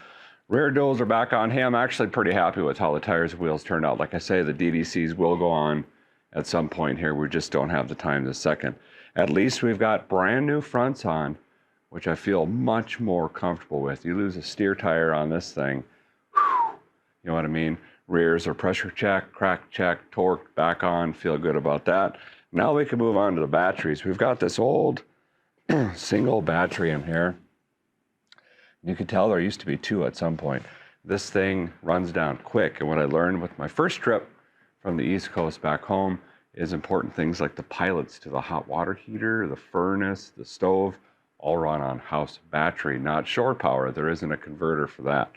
Rear duals are back on. Hey, I'm actually pretty happy with how the tires and wheels turned out. Like I say, the DDCs will go on at some point here. We just don't have the time this second. At least we've got brand new fronts on, which I feel much more comfortable with. You lose a steer tire on this thing, whew, you know what I mean? Rears are pressure check, crack check, torque back on, feel good about that. Now we can move on to the batteries. We've got this old single battery in here. You can tell there used to be two at some point. This thing runs down quick, and what I learned with my first trip from the East Coast back home is important things like the pilots to the hot water heater, the furnace, the stove, all run on house battery, not shore power. There isn't a converter for that.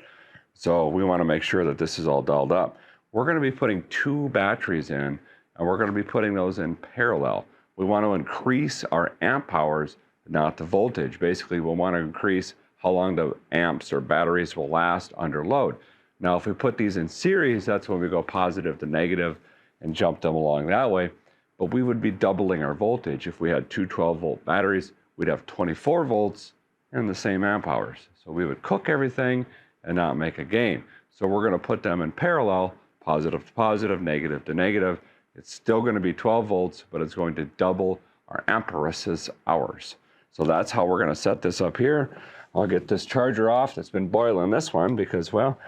So we want to make sure that this is all dialed up. We're going to be putting two batteries in, and we're going to be putting those in parallel. We want to increase our amp powers, not the voltage. Basically, we'll want to increase how long the amps or batteries will last under load. Now, if we put these in series, that's when we go positive to negative and jump them along that way. But we would be doubling our voltage. If we had two 12-volt batteries, we'd have 24 volts and the same amp hours. So we would cook everything and not make a gain. So we're going to put them in parallel, positive to positive, negative to negative. It's still going to be 12 volts, but it's going to double our amperes hours. So that's how we're going to set this up here. I'll get this charger off that's been boiling this one because, well,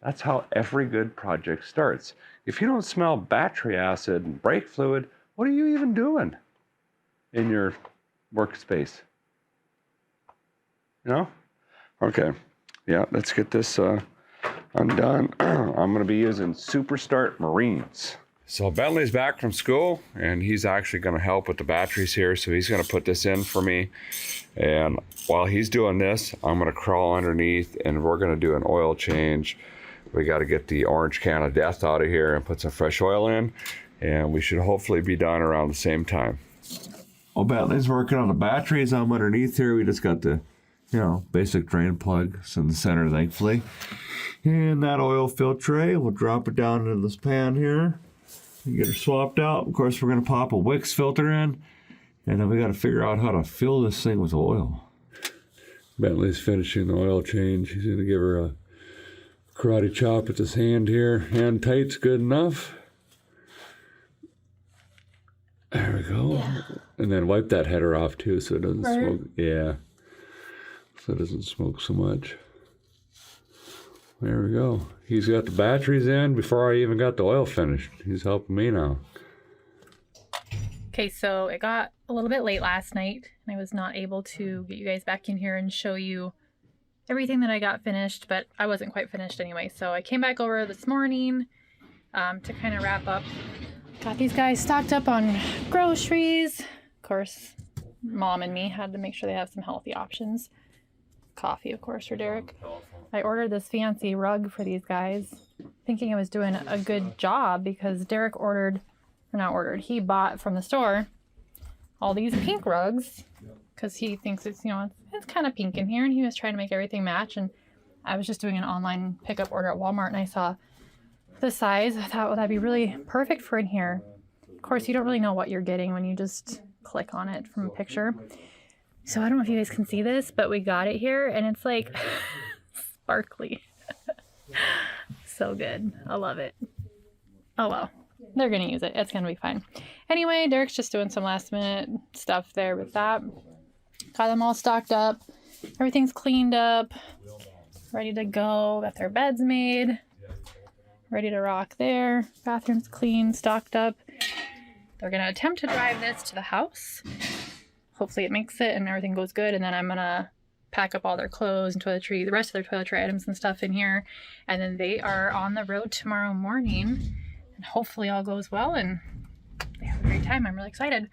that's how every good project starts. If you don't smell battery acid and brake fluid, what are you even doing in your workspace? You know? Okay. Yeah, let's get this undone. I'm going to be using Super Start Marines. So Bentley's back from school, and he's actually going to help with the batteries here. So he's going to put this in for me. And while he's doing this, I'm going to crawl underneath, and we're going to do an oil change. We got to get the orange can of death out of here and put some fresh oil in, and we should hopefully be done around the same time. Well, Bentley's working on the batteries. I'm underneath here. We just got the, basic drain plugs in the center, thankfully. And that oil fill tray, we'll drop it down into this pan here. Get her swapped out. Of course, we're going to pop a Wix filter in, and then we got to figure out how to fill this thing with oil. Bentley's finishing the oil change. He's going to give her a karate chop with his hand here. Hand tight's good enough. There we go. Yeah. And then wipe that header off too so it doesn't smoke. Yeah. So it doesn't smoke so much. There we go. He's got the batteries in before I even got the oil finished. He's helping me now. Okay, so it got a little bit late last night, and I was not able to get you guys back in here and show you everything that I got finished, but I wasn't quite finished anyway. So I came back over this morning to kind of wrap up. Got these guys stocked up on groceries. Of course, Mom and me had to make sure they have some healthy options. Coffee, of course, for Derek. I ordered this fancy rug for these guys, thinking I was doing a good job because Derek he bought from the store all these pink rugs because he thinks it's kind of pink in here, and he was trying to make everything match. And I was just doing an online pickup order at Walmart, and I saw the size. I thought, well, that'd be really perfect for in here. Of course, you don't really know what you're getting when you just click on it from a picture. So I don't know if you guys can see this, but we got it here, and it's like sparkly. So good. I love it. Oh well, they're gonna use it. It's gonna be fine. Anyway, Derek's just doing some last minute stuff there with that. Got them all stocked up. Everything's cleaned up, ready to go. Got their beds made, ready to rock there. Bathroom's clean, stocked up. They're gonna attempt to drive this to the house. Hopefully it makes it and everything goes good, and then I'm gonna pack up all their clothes and toiletry, the rest of their toiletry items and stuff in here, and then they are on the road tomorrow morning, and hopefully all goes well and they have a great time. I'm really excited.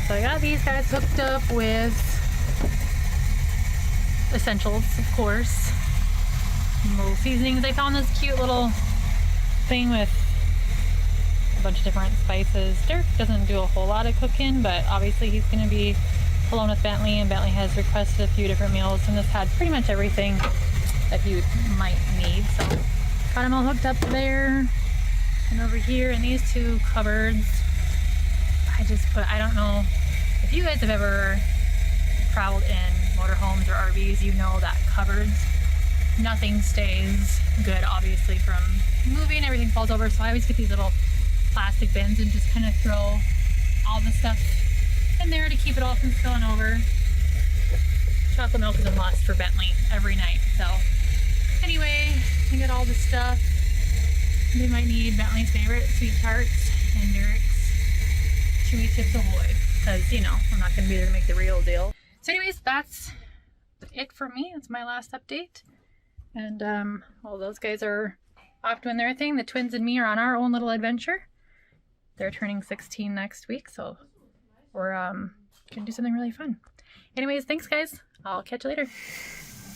So I got these guys hooked up with essentials, of course, and little seasonings. I found this cute little thing with a bunch of different spices. Derek doesn't do a whole lot of cooking, but obviously he's going to be alone with Bentley, and Bentley has requested a few different meals, and this had pretty much everything that he might need. So got him all hooked up there, and over here in these two cupboards, I don't know if you guys have ever traveled in motorhomes or RVs, you know that cupboards, nothing stays good, obviously, from moving. Everything falls over, so I always get these little plastic bins and just kind of throw all the stuff in there to keep it all from spilling over. Chocolate milk is a must for Bentley every night. So anyway, I got all the stuff they might need. Bentley's favorite sweet tarts and Derek's chewy Chips Ahoy, because, you know, I'm not going to be there to make the real deal. So anyways, that's it for me. It's my last update. And well, those guys are off doing their thing. The twins and me are on our own little adventure. They're turning 16 next week, so we're gonna do something really fun. Anyways, thanks guys. I'll catch you later.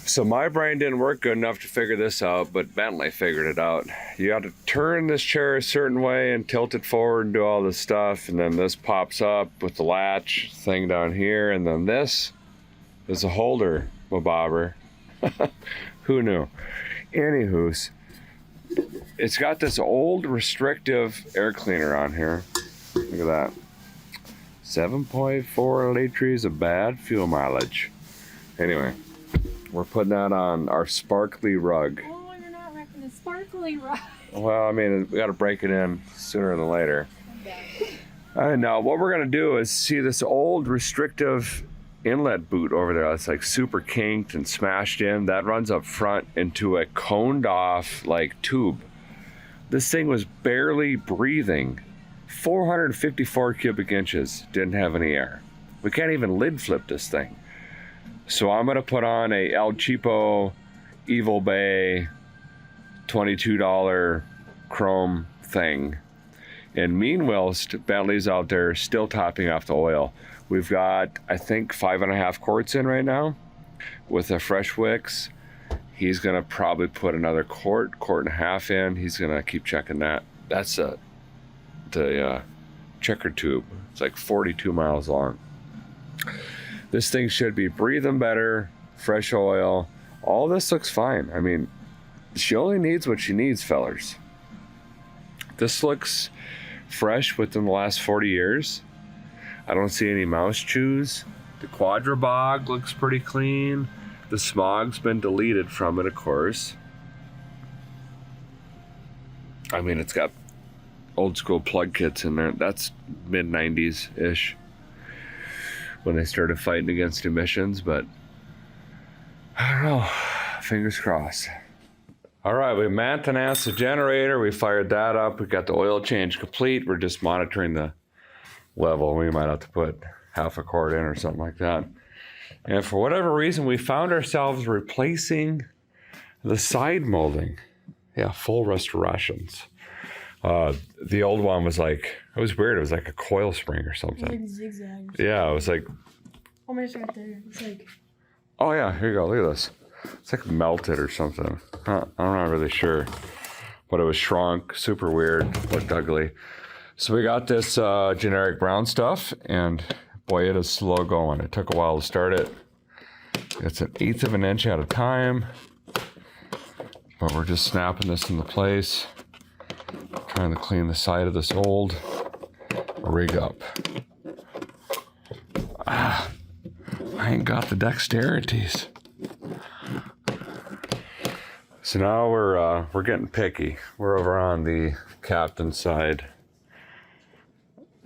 So my brain didn't work good enough to figure this out, but Bentley figured it out. You got to turn this chair a certain way and tilt it forward and do all this stuff, and then this pops up with the latch thing down here, and then this is a holder, my bobber. Who knew? Anywho's, it's got this old restrictive air cleaner on here. Look at that. 7.4 liters of bad fuel mileage. Anyway, we're putting that on our sparkly rug. Oh, you're not wrecking the sparkly rug. Well, I mean, we got to break it in sooner than later. And now what we're going to do is see this old restrictive inlet boot over there that's like super kinked and smashed in. That runs up front into a coned off like tube. This thing was barely breathing. 454 cubic inches, didn't have any air. We can't even lid flip this thing. So I'm gonna put on a El Cheapo Evil Bay $22 chrome thing. And meanwhile, Bentley's out there still topping off the oil. We've got, I think, 5.5 quarts in right now with a fresh wicks. He's gonna probably put another quart and a half in. He's gonna keep checking that. That's the checker tube. It's like 42 miles long. This thing should be breathing better, fresh oil. All this looks fine. I mean, she only needs what she needs, fellers. This looks fresh within the last 40 years. I don't see any mouse chews. The quadrabog looks pretty clean. The smog's been deleted from it, of course. I mean, it's got old school plug kits in there. That's mid-90s-ish when they started fighting against emissions, but I don't know. Fingers crossed. All right, we maintenance the generator. We fired that up. We got the oil change complete. We're just monitoring the level. We might have to put half a quart in or something like that. And for whatever reason, we found ourselves replacing the side molding. Yeah, full restorations. The old one was like, it was weird. It was like a coil spring or something. Like zigzags. Yeah, it was like. Oh, my, it's right there. It's like. Oh yeah, here you go. Look at this. It's like melted or something. I'm not really sure, but it was shrunk. Super weird. Looked ugly. So we got this generic brown stuff, and boy, it is slow going. It took a while to start it. It's 1/8 of an inch at a time, but we're just snapping this into place. Trying to clean the side of this old rig up. I ain't got the dexterities. So now we're getting picky. We're over on the captain's side,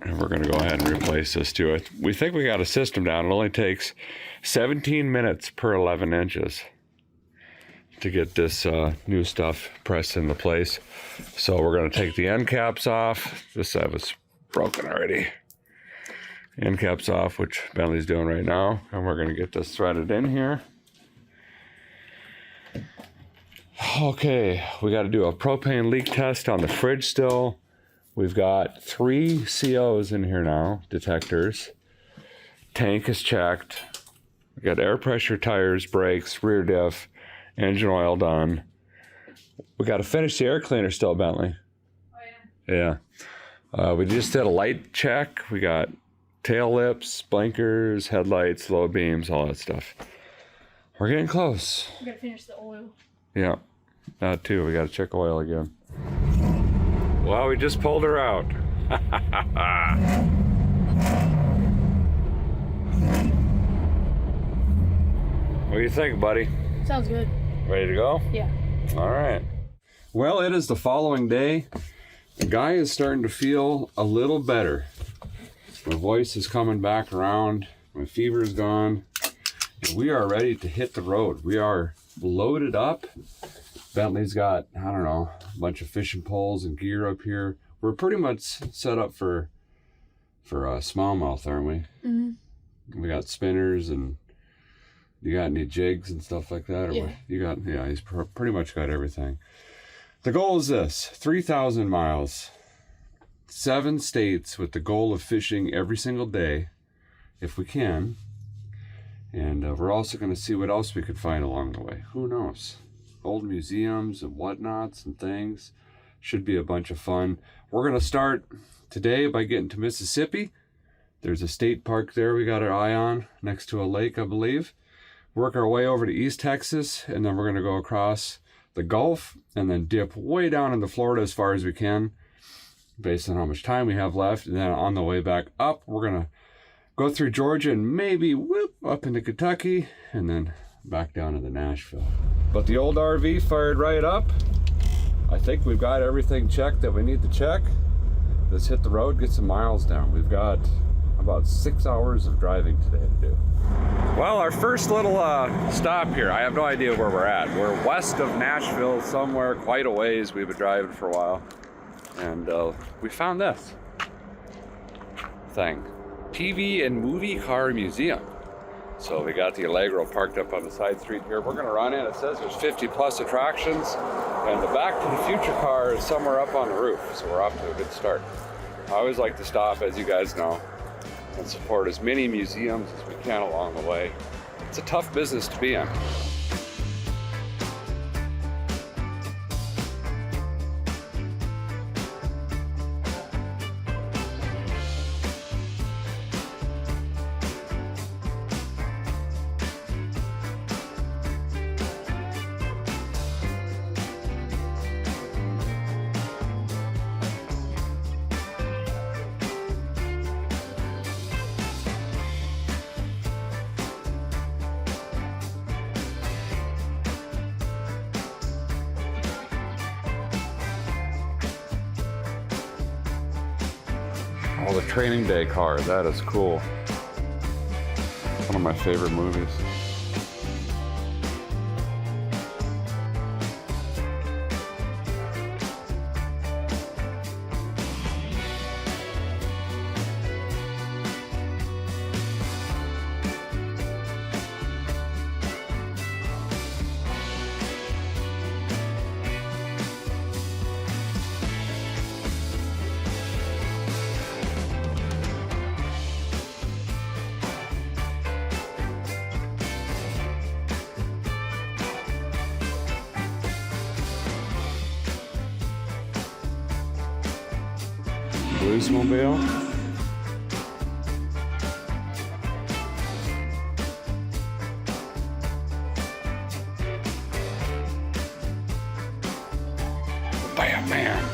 and we're gonna go ahead and replace this to it. We think we got a system down. It only takes 17 minutes per 11 inches to get this new stuff pressed into place. So we're gonna take the end caps off. This side was broken already. End caps off, which Bentley's doing right now, and we're gonna get this threaded in here. Okay, we got to do a propane leak test on the fridge still. We've got 3 COs in here now, detectors. Tank is checked. We got air pressure, tires, brakes, rear diff, engine oil done. We got to finish the air cleaner still, Bentley. Oh yeah. Yeah. We just did a light check. We got tail lips, blinkers, headlights, low beams, all that stuff. We're getting close. We gotta finish the oil. Yeah, that too. We gotta check oil again. Well, we just pulled her out. What do you think, buddy? Sounds good. Ready to go? Yeah. All right. Well, it is the following day. The guy is starting to feel a little better. My voice is coming back around. My fever's gone. And we are ready to hit the road. We are loaded up. Bentley's got, I don't know, a bunch of fishing poles and gear up here. We're pretty much set up for smallmouth, aren't we? Mm-hmm. We got spinners, and you got any jigs and stuff like that? Or yeah. what? You got, yeah, he's pretty much got everything. The goal is this, 3,000 miles, 7 states with the goal of fishing every single day, if we can. And we're also going to see what else we could find along the way. Who knows? Old museums and whatnots and things. Should be a bunch of fun. We're going to start today by getting to Mississippi. There's a state park there we got our eye on, next to a lake, I believe. Work our way over to East Texas, and then we're going to go across the Gulf and then dip way down into Florida as far as we can, based on how much time we have left. And then on the way back up, we're going to go through Georgia and maybe whoop up into Kentucky and then back down into Nashville. But the old RV fired right up. I think we've got everything checked that we need to check. Let's hit the road, get some miles down. We've got about 6 hours of driving today to do. Well, our first little stop here, I have no idea where we're at. We're west of Nashville, somewhere quite a ways. We've been driving for a while. And we found this thing. TV and Movie Car Museum. So we got the Allegro parked up on the side street here. We're gonna run in. It says there's 50 plus attractions, and the Back to the Future car is somewhere up on the roof. So we're off to a good start. I always like to stop, as you guys know, and support as many museums as we can along the way. It's a tough business to be in. Oh, the Training Day car, that is cool. One of my favorite movies. Bluesmobile. Bam, man.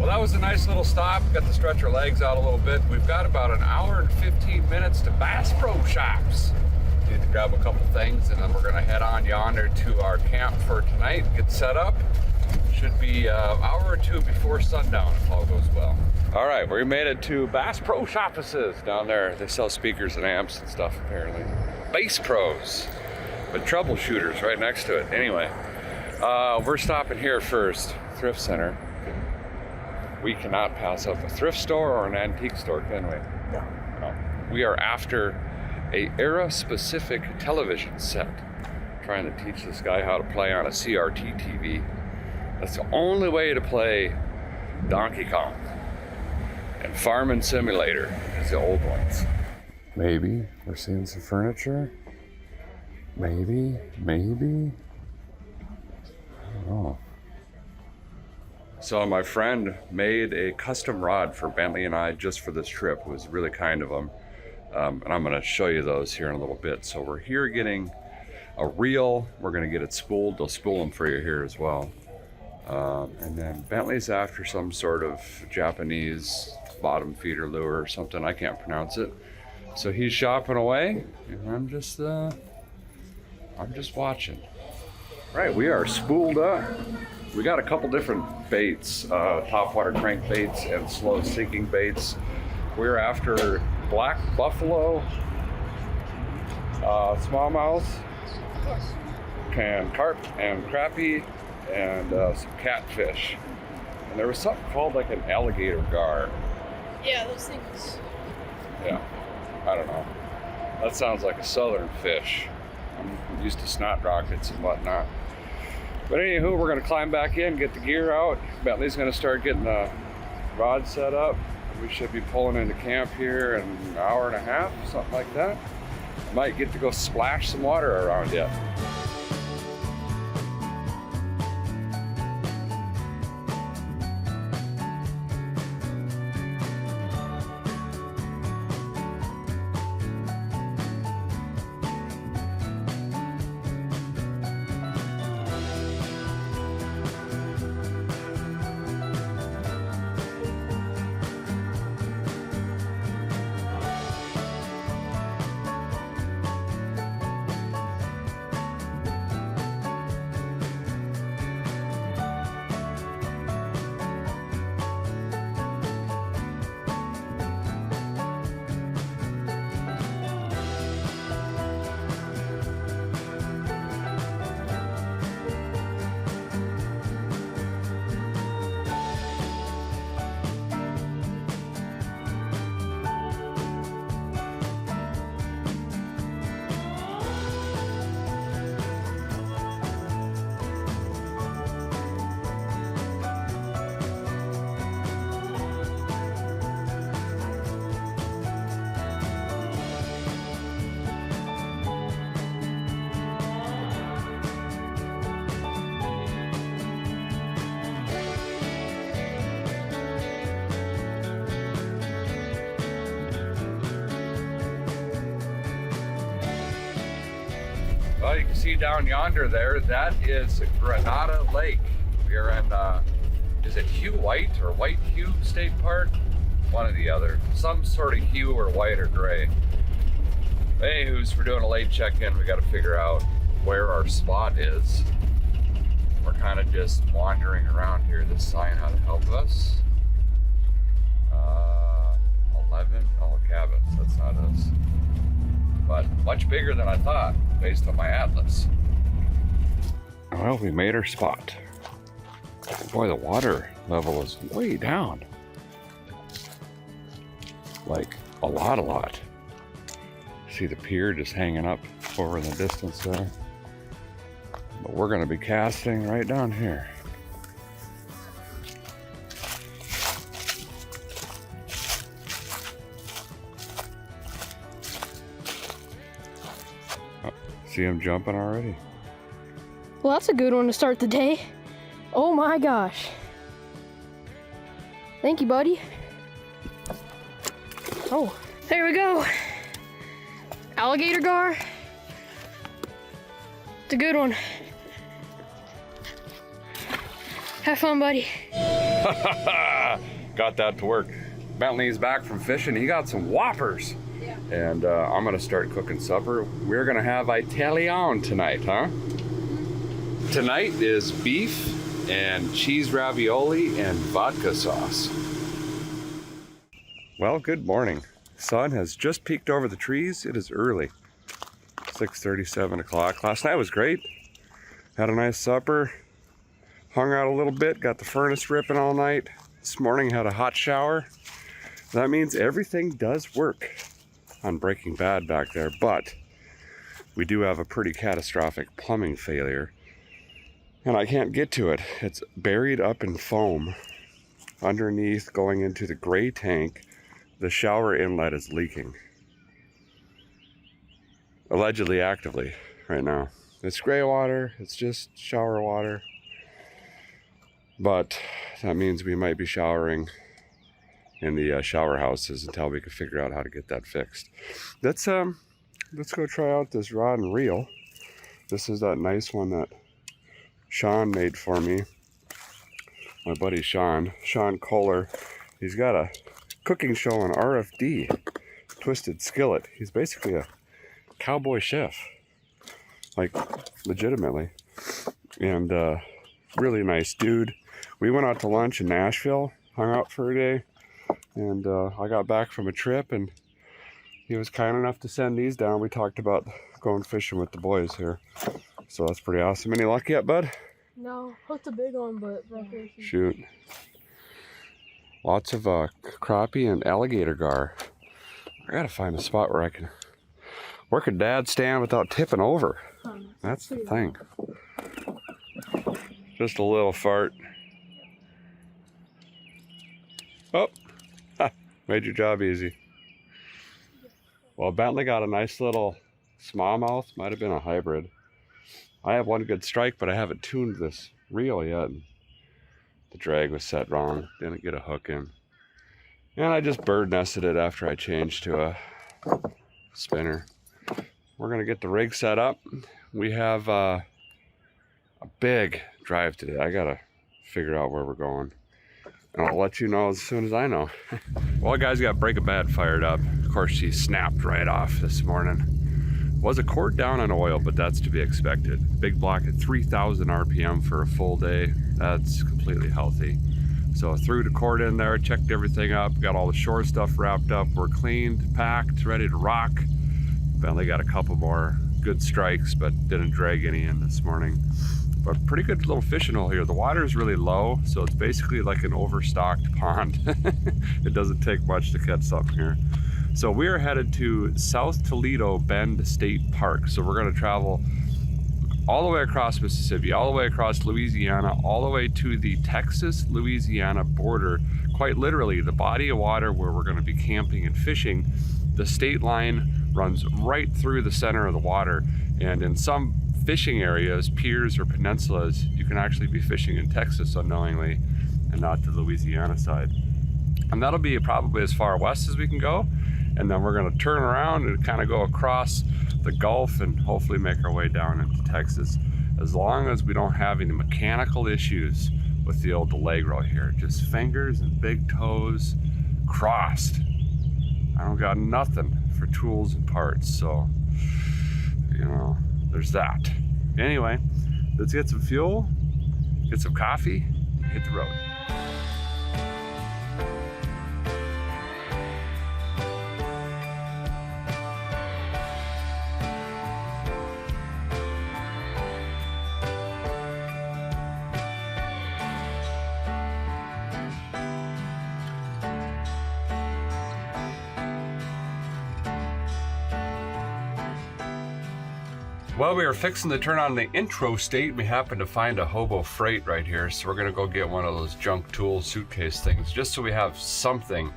Well, that was a nice little stop. Got to stretch our legs out a little bit. We've got about an hour and 15 minutes to Bass Pro Shops. Need to grab a couple things, and then we're gonna head on yonder to our camp for tonight, get set up. Should be an hour or two before sundown if all goes well. All right, we made it to Bass Pro Shops down there. They sell speakers and amps and stuff apparently. Bass Pros, with troubleshooters right next to it. Anyway, we're stopping here first, Thrift Center. We cannot pass up a thrift store or an antique store, can we? No. We are after a era-specific television set. Trying to teach this guy how to play on a CRT TV. That's the only way to play Donkey Kong. And Farming Simulator is the old ones. Maybe we're seeing some furniture. Maybe. I don't know. So my friend made a custom rod for Bentley and I just for this trip. It was really kind of him. And I'm gonna show you those here in a little bit. So we're here getting a reel. We're gonna get it spooled. They'll spool them for you here as well. And then Bentley's after some sort of Japanese bottom feeder lure or something. I can't pronounce it. So he's shopping away, and I'm just watching. Right, we are spooled up. We got a couple different baits, topwater crank baits and slow sinking baits. We're after black buffalo, smallmouth, and carp and crappie, and some catfish. And there was something called like an alligator gar. Yeah, those things. Yeah, I don't know. That sounds like a southern fish. I'm used to snot rockets and whatnot. But anywho, we're gonna climb back in, get the gear out. Bentley's gonna start getting the rod set up. We should be pulling into camp here in an hour and a half, something like that. Might get to go splash some water around yet. Well, you can see down yonder there, that is Granada Lake. We are in, is it Hugh White or White Hugh State Park? One or the other. Some sort of hue or white or gray. Anywho's, we're doing a late check-in. We got to figure out where our spot is. We're kind of just wandering around here. This sign ought to help us. 11, oh, cabins, that's not us. But much bigger than I thought, based on my atlas. Well, we made our spot. Boy, the water level is way down. Like, a lot. See the pier just hanging up over in the distance there. But we're gonna be casting right down here. See him jumping already? Well, that's a good one to start the day. Oh my gosh. Thank you, buddy. Oh, there we go. Alligator gar. It's a good one. Have fun, buddy. got that to work. Bentley's back from fishing. He got some whoppers. Yeah. And I'm gonna start cooking supper. We're gonna have Italian tonight, huh? Tonight is beef and cheese ravioli and vodka sauce. Well, good morning. Sun has just peeked over the trees. It is early, 6:30, 7 o'clock. Last night was great. Had a nice supper, hung out a little bit, got the furnace ripping all night. This morning had a hot shower. That means everything does work on Breaking Bad back there, but we do have a pretty catastrophic plumbing failure, and I can't get to it. It's buried up in foam underneath going into the gray tank. The shower inlet is leaking. Allegedly, actively, right now. It's gray water, it's just shower water. But that means we might be showering in the shower houses until we can figure out how to get that fixed. Let's go try out this rod and reel. This is that nice one that Sean made for me. My buddy Sean Kohler. He's got a cooking show on RFD, Twisted Skillet. He's basically a cowboy chef, like legitimately, and really nice dude. We went out to lunch in Nashville, hung out for a day, and I got back from a trip, and he was kind enough to send these down. We talked about going fishing with the boys here, so that's pretty awesome. Any luck yet, bud? No, hooked a big one, but Shoot. Lots of crappie and alligator gar. I gotta find a spot where can Dad stand without tipping over? That's the thing. Just a little fart. Oh, made your job easy. Well, Bentley got a nice little smallmouth. Might have been a hybrid. I have one good strike, but I haven't tuned this reel yet. The drag was set wrong. Didn't get a hook in. And I just bird nested it after I changed to a spinner. We're gonna get the rig set up. We have a big drive today. I gotta figure out where we're going, and I'll let you know as soon as I know. Well, guys, got Breaking Bad fired up. Of course, she snapped right off this morning. Was a cord down on oil, but that's to be expected. Big block at 3,000 RPM for a full day. That's completely healthy. So threw the cord in there, checked everything up, got all the shore stuff wrapped up. We're cleaned, packed, ready to rock. Bentley got a couple more good strikes, but didn't drag any in this morning. But pretty good little fishing hole here. The water is really low, so it's basically like an overstocked pond. It doesn't take much to catch something here. So we are headed to South Toledo Bend State Park. So we're gonna travel all the way across Mississippi, all the way across Louisiana, all the way to the Texas-Louisiana border. Quite literally, the body of water where we're gonna be camping and fishing. The state line runs right through the center of the water. And in some fishing areas, piers or peninsulas, you can actually be fishing in Texas unknowingly and not the Louisiana side. And that'll be probably as far west as we can go. And then we're gonna turn around and kind of go across the Gulf and hopefully make our way down into Texas, as long as we don't have any mechanical issues with the old Allegro here. Just fingers and big toes crossed. I don't got nothing for tools and parts, so, you know, there's that. Anyway, let's get some fuel, get some coffee, and hit the road. Well, we are fixing to turn on the intro state. We happen to find a hobo freight right here, so we're gonna go get one of those junk tool suitcase things, just so we have something.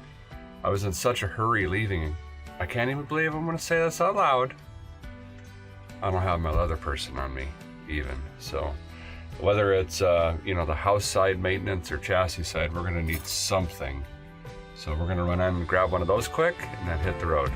I was in such a hurry leaving. I can't even believe I'm gonna say this out loud. I don't have my leather person on me, even. So, whether it's you know, the house side maintenance or chassis side, we're gonna need something. So we're gonna run in and grab one of those quick, and then hit the road.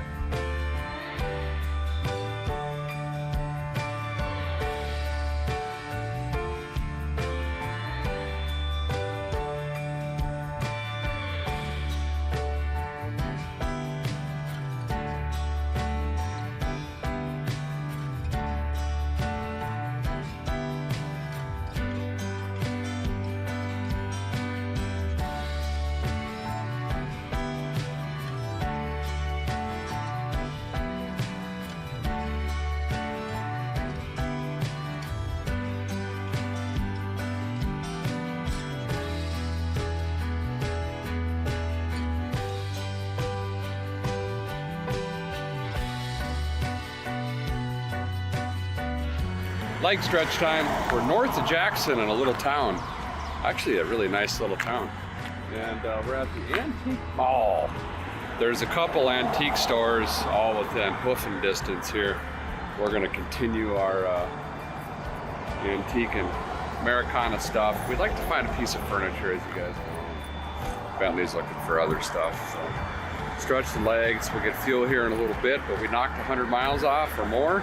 like stretch time. We're north of Jackson in a little town. Actually, a really nice little town. And we're at the Antique Mall. There's a couple antique stores all within hoofing distance here. We're gonna continue our antique and Americana stuff. We'd like to find a piece of furniture, as you guys know. Bentley's looking for other stuff. So stretch the legs. We'll get fuel here in a little bit, but we knocked 100 miles off or more.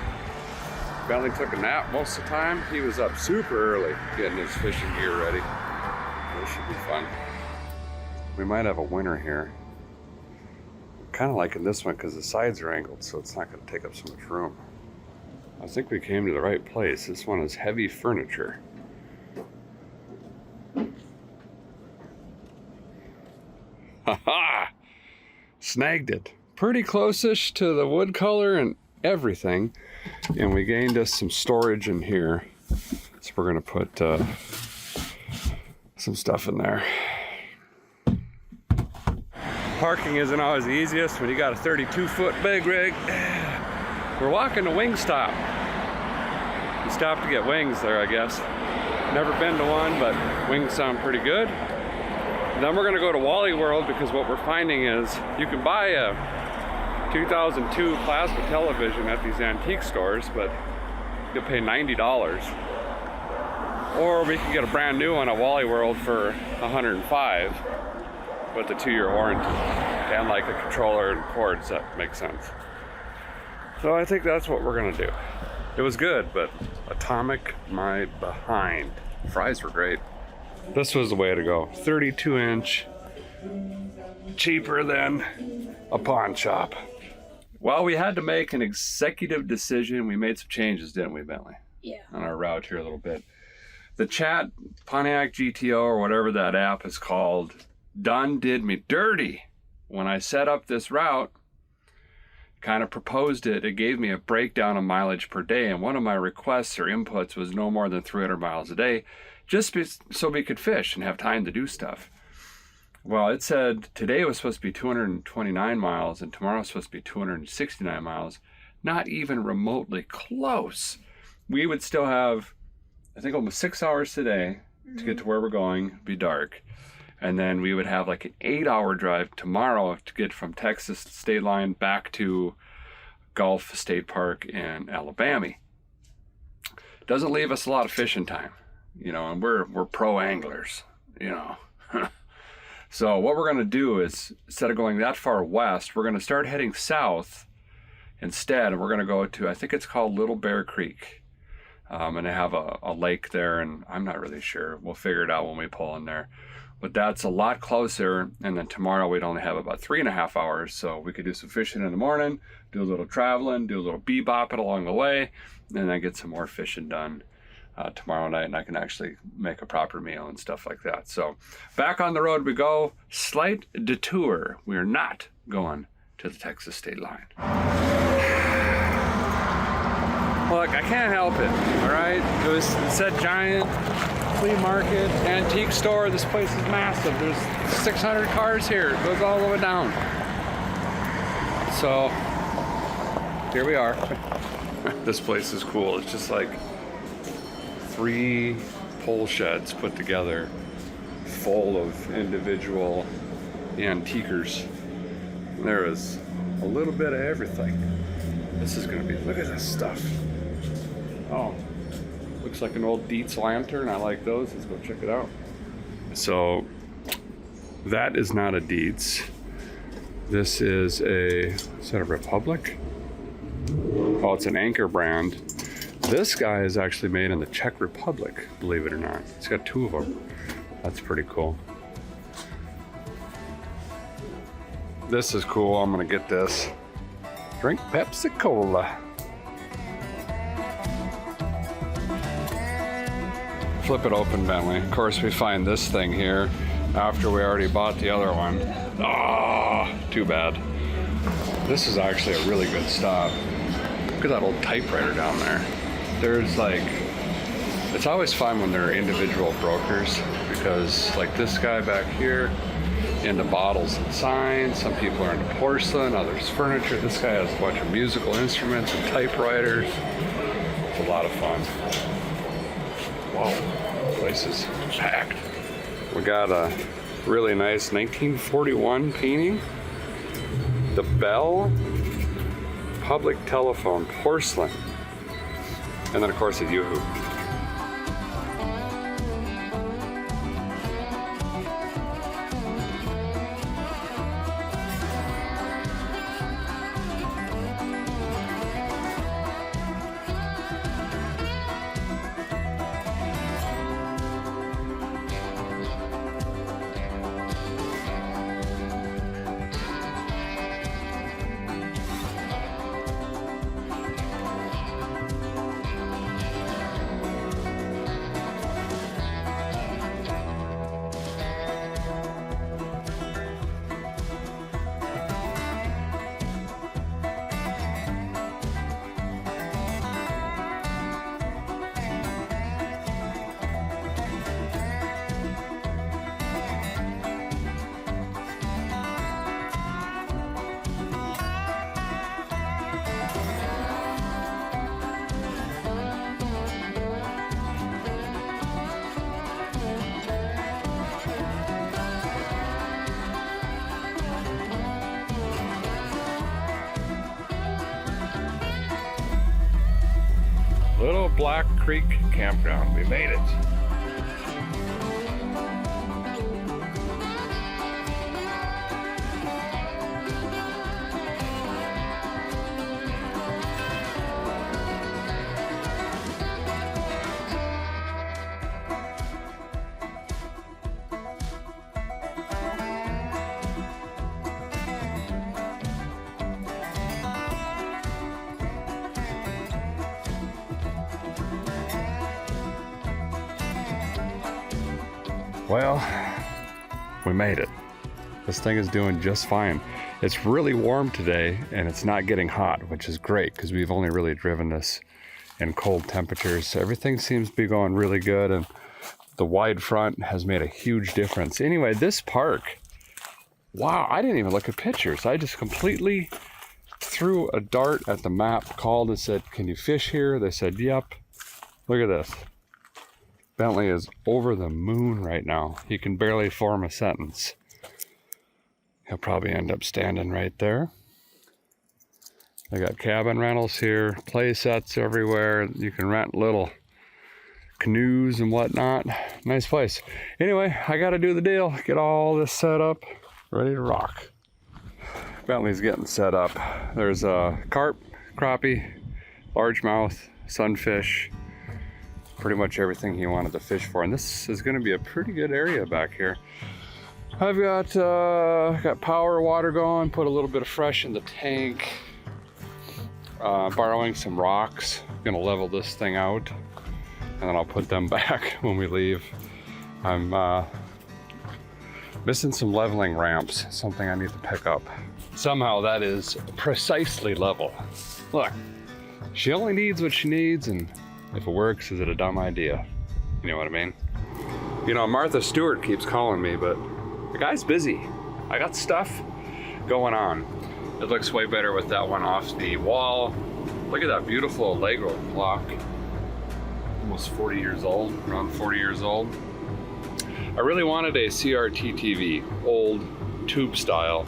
Bentley took a nap most of the time. He was up super early getting his fishing gear ready. This should be fun. We might have a winner here. I'm kind of liking this one because the sides are angled, so it's not going to take up so much room. I think we came to the right place. This one is heavy furniture. Haha! Snagged it. Pretty close-ish to the wood color and everything. And we gained us some storage in here. So we're going to put some stuff in there. Parking isn't always the easiest when you got a 32-foot big rig. We're walking to Wingstop. We stopped to get wings there, I guess. Never been to one, but wings sound pretty good. Then we're gonna go to Wally World because what we're finding is you can buy a 2002 plasma television at these antique stores, but you'll pay $90. Or we can get a brand new one at Wally World for $105 with a 2-year warranty and like a controller and cords. That makes sense. So I think that's what we're gonna do. It was good, but atomic my behind. Fries were great. This was the way to go. 32-inch, cheaper than a pawn shop. Well, we had to make an executive decision. We made some changes, didn't we, Bentley? Yeah. On our route here a little bit. The chat Pontiac GTO or whatever that app is called done did me dirty. When I set up this route, kind of proposed it, it gave me a breakdown of mileage per day, and one of my requests or inputs was no more than 300 miles a day, just so we could fish and have time to do stuff. Well, it said today was supposed to be 229 miles and tomorrow was supposed to be 269 miles. Not even remotely close. We would still have, I think, almost 6 hours today to get to where we're going, be dark. And then we would have like an 8-hour drive tomorrow to get from Texas state line back to Gulf State Park in Alabama. Doesn't leave us a lot of fishing time, you know, and we're pro anglers, you know. So what we're gonna do is, instead of going that far west, we're gonna start heading south instead, and we're gonna go to, I think it's called Little Bear Creek. And they have a lake there, and I'm not really sure. We'll figure it out when we pull in there. But that's a lot closer, and then tomorrow we'd only have about 3.5 hours, so we could do some fishing in the morning, do a little traveling, do a little bebopping along the way, and then get some more fishing done tomorrow night, and I can actually make a proper meal and stuff like that. So back on the road we go. Slight detour. We are not going to the Texas state line. Look, I can't help it, all right? It said giant flea market, antique store. This place is massive. There's 600 cars here. It goes all the way down. So, here we are. This place is cool. It's just like 3 pole sheds put together full of individual antiquers. There is a little bit of everything. This is gonna be, look at this stuff. Oh, looks like an old Dietz lantern. I like those. Let's go check it out. So that is not a Dietz. This is that a Republic? Oh, it's an Anchor brand. This guy is actually made in the Czech Republic, believe it or not. It's got 2 of them. That's pretty cool. This is cool. I'm gonna get this. Drink Pepsi Cola. Flip it open, Bentley. Of course, we find this thing here after we already bought the other one. Ah, too bad. This is actually a really good stop. Look at that old typewriter down there. There's like, it's always fun when there are individual brokers, because like this guy back here, into bottles and signs. Some people are into porcelain, others furniture. This guy has a bunch of musical instruments and typewriters. It's a lot. lot of fun. Whoa, place is packed. We got a really nice 1941 painting. The Bell Public Telephone Porcelain. And then of course a Yoo-hoo. Little Black Creek Campground. We made it. Well, we made it. This thing is doing just fine. It's really warm today and it's not getting hot, which is great because we've only really driven this in cold temperatures. So everything seems to be going really good, and the wide front has made a huge difference. Anyway, this park, wow, I didn't even look at pictures. I just completely threw a dart at the map, called and said, "Can you fish here?" They said, "Yep." Look at this. Bentley is over the moon right now. He can barely form a sentence. He'll probably end up standing right there. They got cabin rentals here, play sets everywhere. You can rent little canoes and whatnot. Nice place. Anyway, I gotta do the deal. Get all this set up, ready to rock. Bentley's getting set up. There's a carp, crappie, largemouth, sunfish, pretty much everything he wanted to fish for. And this is gonna be a pretty good area back here. I've got power water going, put a little bit of fresh in the tank, borrowing some rocks. Gonna level this thing out and then I'll put them back when we leave. I'm missing some leveling ramps, something I need to pick up. Somehow that is precisely level. Look, she only needs what she needs, and if it works, is it a dumb idea? You know what I mean? You know, Martha Stewart keeps calling me, but the guy's busy. I got stuff going on. It looks way better with that one off the wall. Look at that beautiful Lego clock. Almost 40 years old, around 40 years old. I really wanted a CRT TV, old tube style,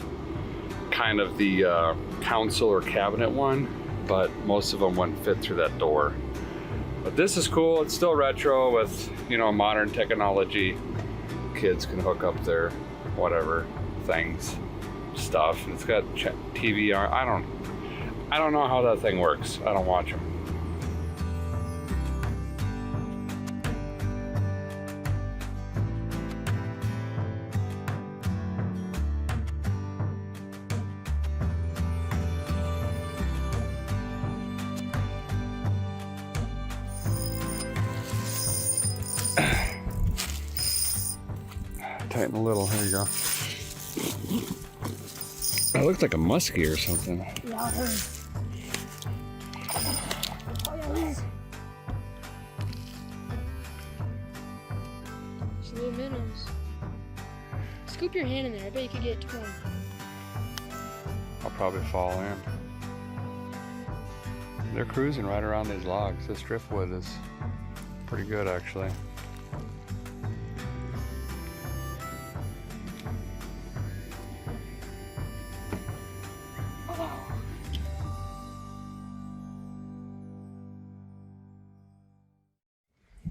kind of the console or cabinet one, but most of them wouldn't fit through that door. But this is cool. It's still retro with, you know, modern technology. Kids can hook up their whatever things, stuff. And it's got TV on. I don't know how that thing works. I don't watch them. Tighten a little, here you go. That looks like a muskie or something. Yeah, it hurts. Oh, yeah, these. It's little minnows. Scoop your hand in there. I bet you could get 20. I'll probably fall in. they're cruising right around these logs. This driftwood is pretty good, actually.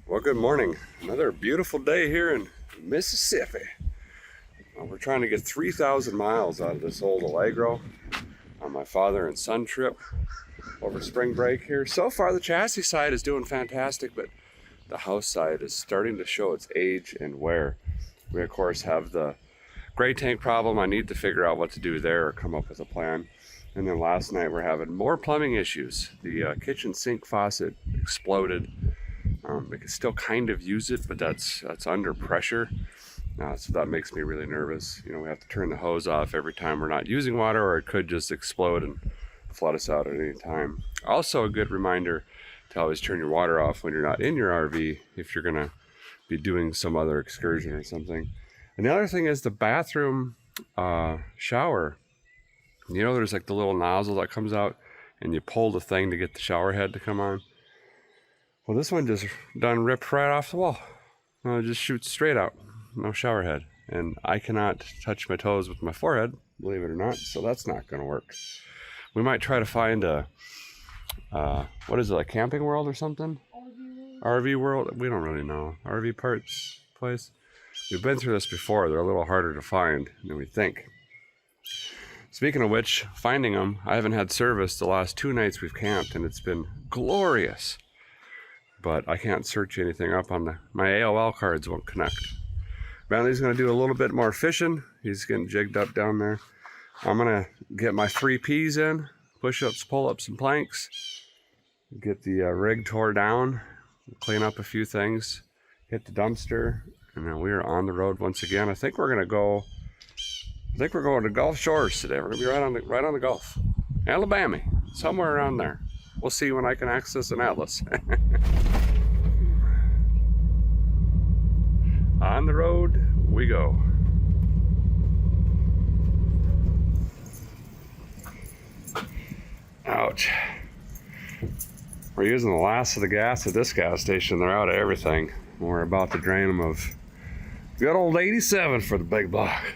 Well, good morning. Another beautiful day here in Mississippi. We're trying to get 3,000 miles out of this old Allegro on my father and son trip over spring break here. So far, the chassis side is doing fantastic, but the house side is starting to show its age and wear. We, of course, have the gray tank problem. I need to figure out what to do there or come up with a plan. And then last night, we're having more plumbing issues. The kitchen sink faucet exploded. We can still kind of use it, but that's under pressure. So that makes me really nervous. You know, we have to turn the hose off every time we're not using water, or it could just explode and flood us out at any time. Also, a good reminder to always turn your water off when you're not in your RV if you're gonna be doing some other excursion or something. And the other thing is the bathroom shower. You know, there's like the little nozzle that comes out and you pull the thing to get the shower head to come on. Well, this one just done ripped right off the wall. It just shoots straight out, no shower head. And I cannot touch my toes with my forehead, believe it or not, so that's not gonna work. We might try to find a, what is it, like Camping World or something? RV World? We don't really know. RV parts place? We've been through this before. They're a little harder to find than we think. Speaking of which, finding them, I haven't had service the last 2 nights we've camped, and it's been glorious. But I can't search anything up on my AOL cards won't connect. Bentley's gonna do a little bit more fishing. He's getting jigged up down there. I'm gonna get my 3 Ps in, push-ups, pull-ups, and planks. Get the rig tore down, clean up a few things, hit the dumpster, and then we are on the road once again. I think we're going to Gulf Shores today. We're gonna be right on the Gulf. Alabama, somewhere around there. We'll see when I can access an atlas. On the road we go. Ouch. We're using the last of the gas at this gas station. They're out of everything. We're about to drain them of good old 87 for the big block.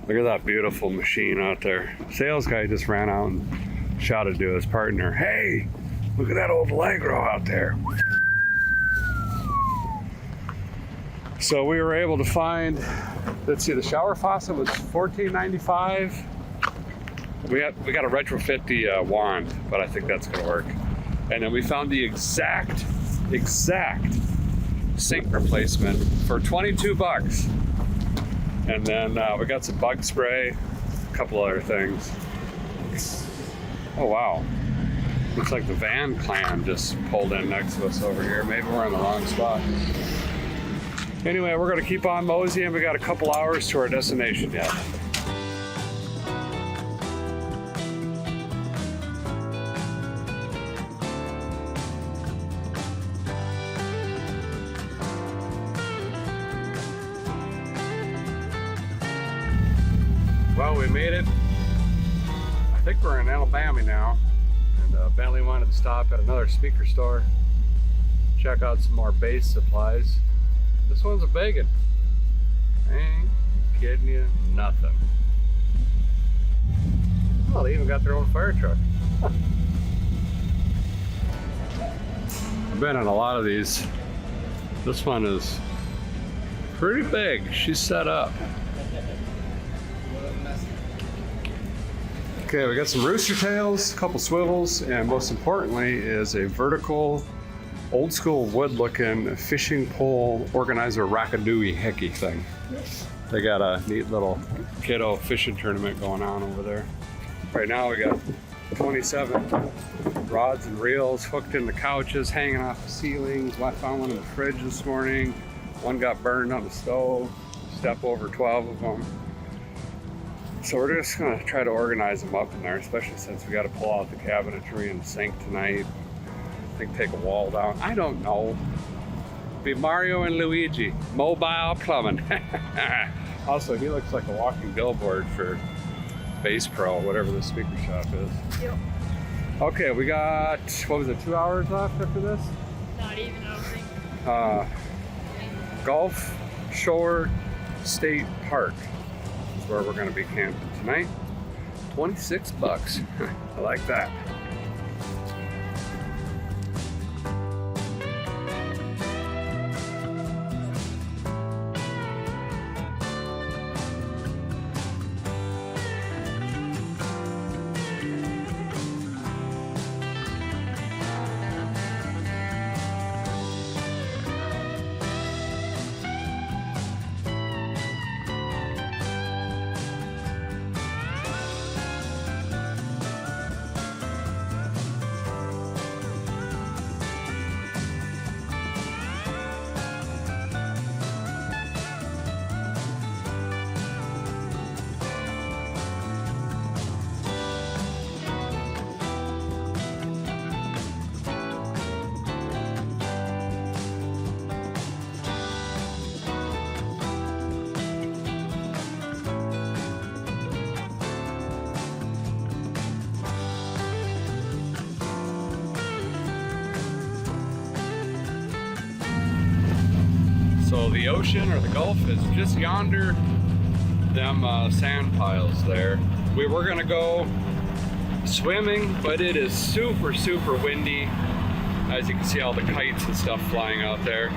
Look at that beautiful machine out there. Sales guy just ran out and shouted to his partner, "Hey, look at that old Allegro out there." So we were able to find, let's see, the shower faucet was $14.95. We got to retrofit the wand, but I think that's gonna work. And then we found the exact sink replacement for 22 bucks. And then we got some bug spray, a couple other things. Oh wow, looks like the van clan just pulled in next to us over here. Maybe we're in the wrong spot. Anyway, we're gonna keep on moseying. We got a couple hours to our destination yet. Well, we made it. I think we're in Alabama now, and Bentley wanted to stop at another speaker store, check out some more bass supplies. This one's a biggin. Ain't kidding you, nothing. Oh, they even got their own fire truck. I've been in a lot of these. This one is pretty big. She's set up. Okay, we got some rooster tails, a couple swivels, and most importantly is a vertical, old school wood looking fishing pole organizer rockadooey hecky thing. They got a neat little kiddo fishing tournament going on over there. Right now we got 27 rods and reels hooked in the couches, hanging off the ceilings. I found one in the fridge this morning. One got burned on the stove. Step over 12 of them. So we're just gonna try to organize them up in there, especially since we gotta pull out the cabinetry and the sink tonight. I think take a wall down. I don't know. Be Mario and Luigi, mobile plumbing. Also, he looks like a walking billboard for Bass Pro, whatever the speaker shop is. Yep. Okay, we got, what was it, 2 hours left after this? Not even, I don't think. Gulf Shore State Park is where we're gonna be camping tonight. 26 bucks. I like that. So the ocean or the Gulf is just yonder, them sand piles there. We were gonna go swimming, but it is super, super windy. As you can see, all the kites and stuff flying out there.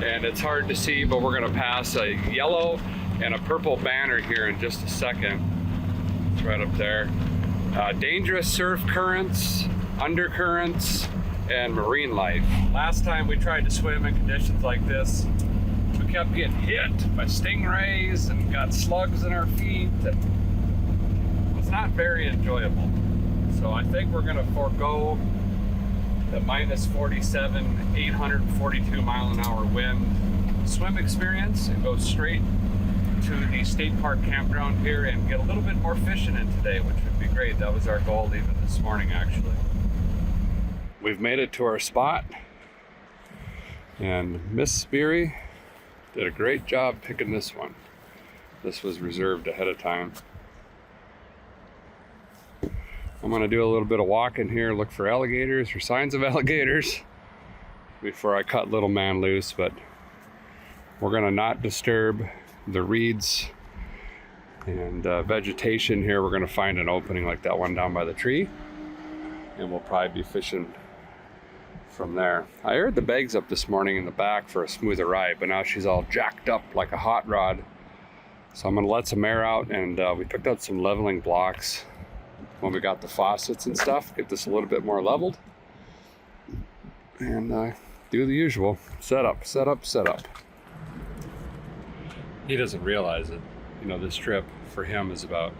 And it's hard to see, but we're gonna pass a yellow and a purple banner here in just a second. It's right up there. Dangerous surf currents, undercurrents, and marine life. Last time we tried to swim in conditions like this, we kept getting hit by stingrays and got slugs in our feet. It was not very enjoyable. So I think we're gonna forego the minus 47, 842 mile an hour wind swim experience and go straight to the state park campground here and get a little bit more fishing in today, which would be great. That was our goal even this morning, actually. We've made it to our spot, and Miss Speary did a great job picking this one. This was reserved ahead of time. I'm gonna do a little bit of walking here, look for alligators or signs of alligators before I cut little man loose, but we're gonna not disturb the reeds and vegetation here. We're gonna find an opening like that one down by the tree, and we'll probably be fishing from there. I aired the bags up this morning in the back for a smoother ride, but now she's all jacked up like a hot rod. So I'm gonna let some air out, and we picked up some leveling blocks when we got the faucets and stuff, get this a little bit more leveled, and do the usual. Set up, set up, set up. He doesn't realize it. You know, this trip for him is about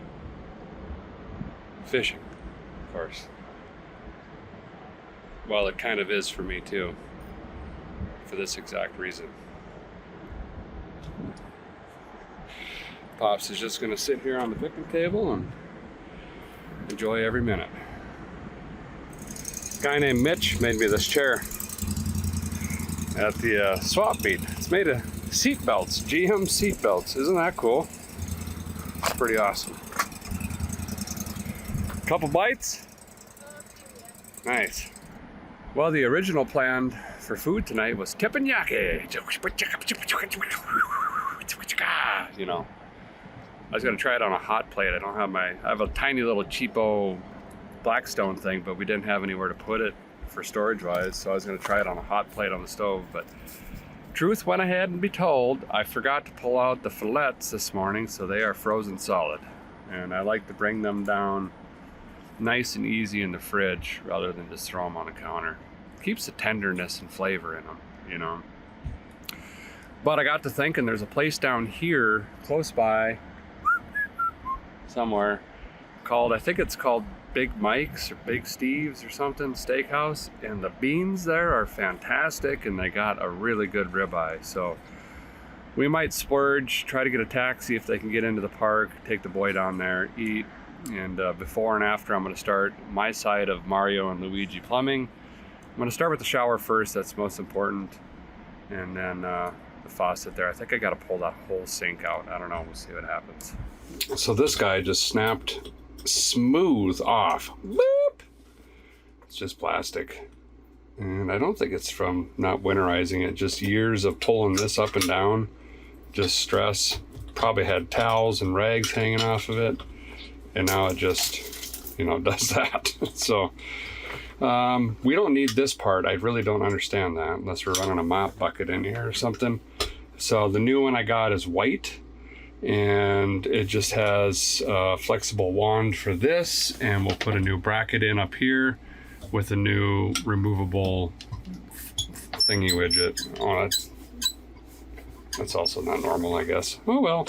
fishing, of course. Well, it kind of is for me too, for this exact reason. Pops is just gonna sit here on the picnic table and enjoy every minute. A guy named Mitch made me this chair at the swap meet. It's made of seat belts, GM seat belts. Isn't that cool? It's pretty awesome. Couple bites? Nice. Well, the original plan for food tonight was teppanyaki. You know, I was gonna try it on a hot plate. I have a tiny little cheapo Blackstone thing, but we didn't have anywhere to put it for storage wise, so I was gonna try it on a hot plate on the stove. But truth went ahead and be told, I forgot to pull out the fillets this morning, so they are frozen solid. And I like to bring them down nice and easy in the fridge rather than just throw them on the counter. Keeps the tenderness and flavor in them, you know. But I got to thinking, there's a place down here close by somewhere called, I think it's called Big Mike's or Big Steve's or something, steakhouse, and the beans there are fantastic, and they got a really good ribeye. So we might splurge, try to get a taxi if they can get into the park, take the boy down there, eat, and before and after I'm going to start my side of Mario and Luigi plumbing. I'm going to start with the shower first, that's most important, and then the faucet there. I think I got to pull that whole sink out. I don't know, we'll see what happens. So this guy just snapped smooth off. Boop! It's just plastic. And I don't think it's from not winterizing it, just years of pulling this up and down, just stress. Probably had towels and rags hanging off of it, and now it just, you know, does that. So we don't need this part. I really don't understand that unless we're running a mop bucket in here or something. So the new one I got is white, and it just has a flexible wand for this, and we'll put a new bracket in up here with a new removable thingy widget on it. That's also not normal, I guess. Oh well.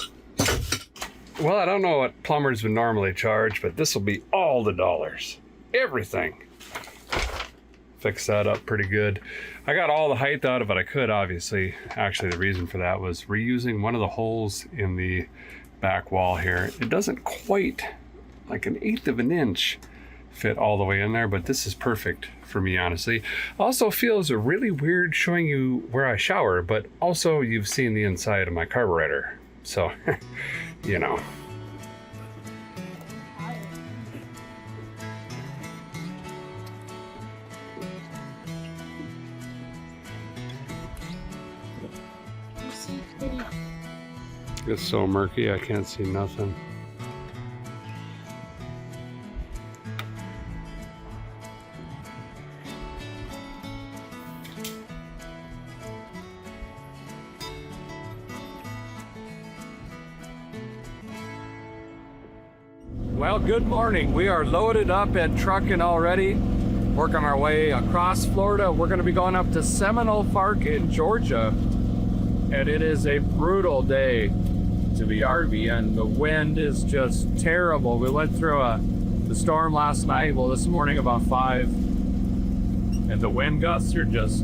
Well, I don't know what plumbers would normally charge, but this will be all the dollars. Everything. Fix that up pretty good. I got all the height out of it I could, obviously. Actually, the reason for that was reusing one of the holes in the back wall here. It doesn't quite, like 1/8 of an inch, fit all the way in there, but this is perfect for me, honestly. Also feels really weird showing you where I shower, but also you've seen the inside of my carburetor, so you know. It's so murky, I can't see nothing. Well, good morning. We are loaded up and trucking already, working our way across Florida. We're going to be going up to Seminole Park in Georgia, and it is a brutal day to be RVing. The wind is just terrible. We went through the storm last night, well, this morning about 5, and the wind gusts are just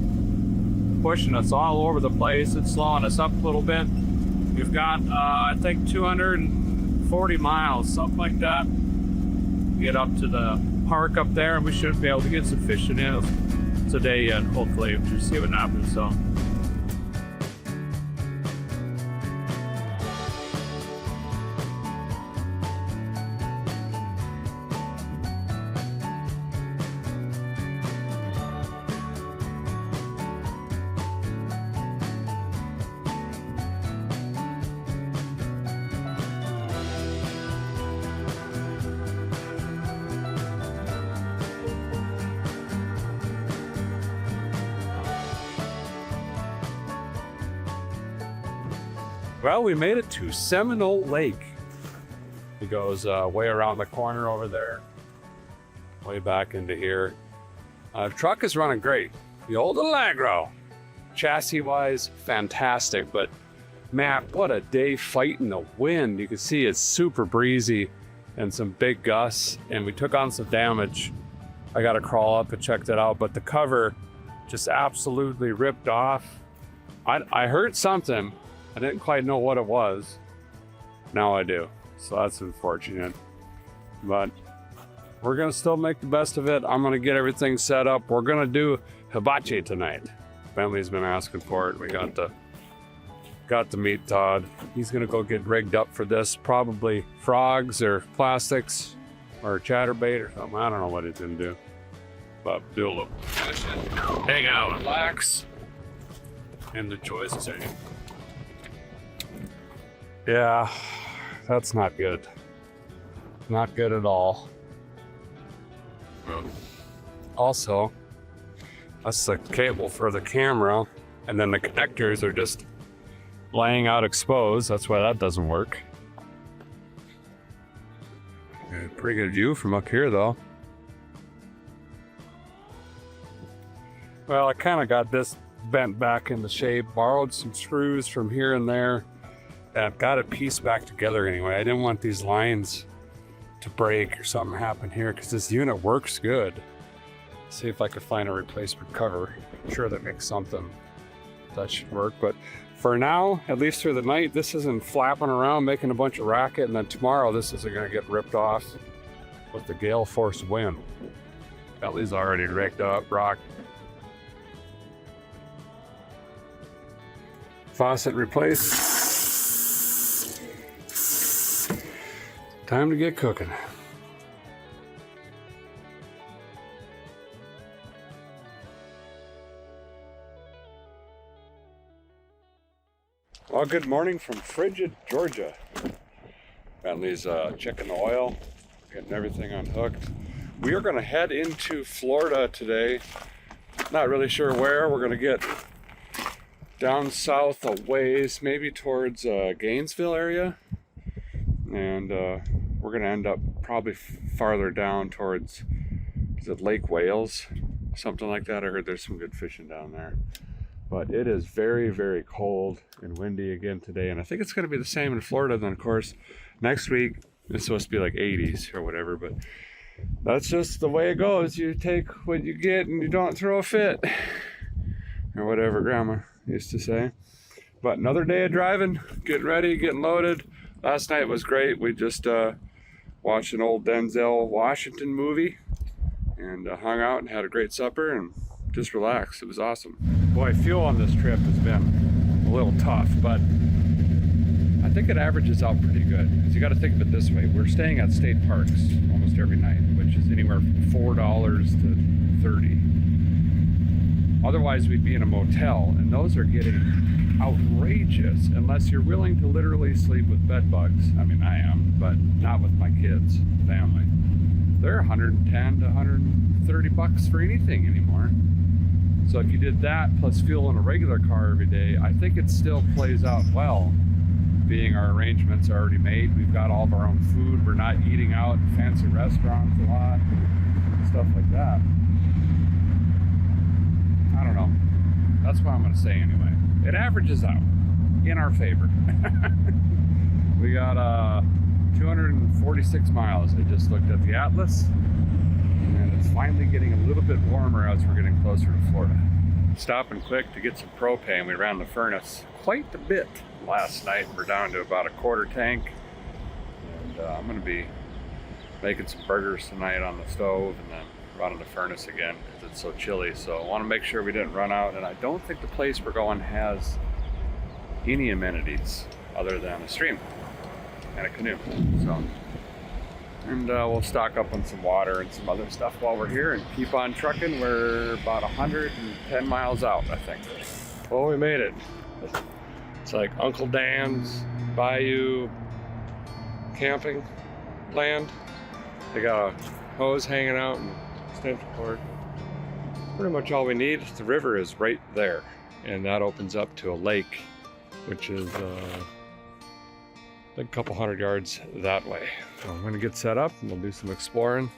pushing us all over the place. It's slowing us up a little bit. We've got, I think, 240 miles, something like that. Get up to the park up there, and we should be able to get some fishing in today, and hopefully we'll see what happens. So. Well, we made it to Seminole Lake. It goes way around the corner over there, way back into here. Truck is running great. The old Allegro. Chassis-wise, fantastic, but man, what a day fighting the wind. You can see it's super breezy and some big gusts, and we took on some damage. I got to crawl up and check that out, but the cover just absolutely ripped off. I heard something. I didn't quite know what it was. Now I do. So that's unfortunate. But we're going to still make the best of it. I'm going to get everything set up. We're going to do hibachi tonight. Bentley's been asking for it. We got to meet Todd. He's going to go get rigged up for this. Probably frogs or plastics or chatterbait or something. I don't know what he's going to do. But do a little hang out, relax, and enjoy the day. Yeah, that's not good. Not good at all. Also, that's the cable for the camera, and then the connectors are just laying out exposed. That's why that doesn't work. Pretty good view from up here, though. Well, I kind of got this bent back into shape, borrowed some screws from here and there. I've got it pieced back together anyway. I didn't want these lines to break or something happen here because this unit works good. See if I could find a replacement cover. I'm sure that makes something that should work, but for now, at least through the night, this isn't flapping around making a bunch of racket, and then tomorrow this isn't going to get ripped off with the gale force wind. Bentley's already rigged up, rocked. Faucet replaced. Time to get cooking. Well, good morning from frigid Georgia. Bentley's checking the oil, getting everything unhooked. We are going to head into Florida today. Not really sure where. We're going to get down south a ways, maybe towards Gainesville area. And we're going to end up probably farther down towards, is it Lake Wales? Something like that. I heard there's some good fishing down there. But it is very, very cold and windy again today. And I think it's going to be the same in Florida. Then, of course, next week it's supposed to be like 80s or whatever. But that's just the way it goes. You take what you get and you don't throw a fit. Or whatever Grandma used to say. But another day of driving, getting ready, getting loaded. Last night was great. We just watched an old Denzel Washington movie and hung out and had a great supper and just relaxed. It was awesome. Boy, fuel on this trip has been a little tough, but I think it averages out pretty good. Because you got to think of it this way: we're staying at state parks almost every night, which is anywhere from $4 to $30. Otherwise, we'd be in a motel, and those are getting outrageous unless you're willing to literally sleep with bed bugs. I mean, I am, but not with my kids, family. They're $110 to $130 for anything anymore. So if you did that plus fuel in a regular car every day, I think it still plays out well, being our arrangements are already made. We've got all of our own food. We're not eating out in fancy restaurants a lot, stuff like that. I don't know. That's what I'm going to say anyway. It averages out in our favor. We got 246 miles. I just looked at the atlas. And it's finally getting a little bit warmer as we're getting closer to Florida. Stopping quick to get some propane. We ran the furnace quite a bit last night. We're down to about a quarter tank. And I'm going to be making some burgers tonight on the stove and then running the furnace again because it's so chilly. So I want to make sure we didn't run out. And I don't think the place we're going has any amenities other than a stream and a canoe. So. And we'll stock up on some water and some other stuff while we're here and keep on trucking. We're about 110 miles out, I think. Well, we made it. It's like Uncle Dan's Bayou camping land. They got a hose hanging out and extension cord. Pretty much all we need. The river is right there. And that opens up to a lake, which is a couple hundred yards that way. So I'm gonna get set up and we'll do some exploring.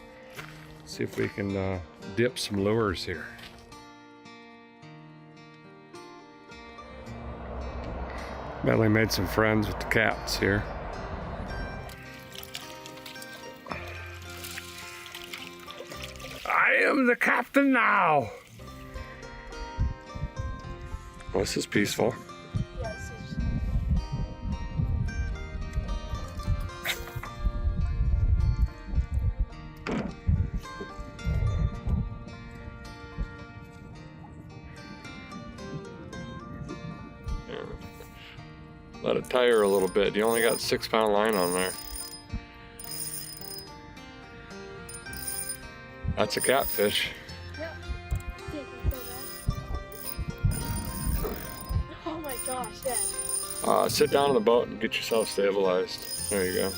See if we can dip some lures here. Bentley made some friends with the cats here. I am the captain now. Well, this is peaceful. Let it tire a little bit. You only got 6-pound line on there. That's a catfish. Yep. Oh my gosh, Dad. Sit down on the boat and get yourself stabilized. There you go.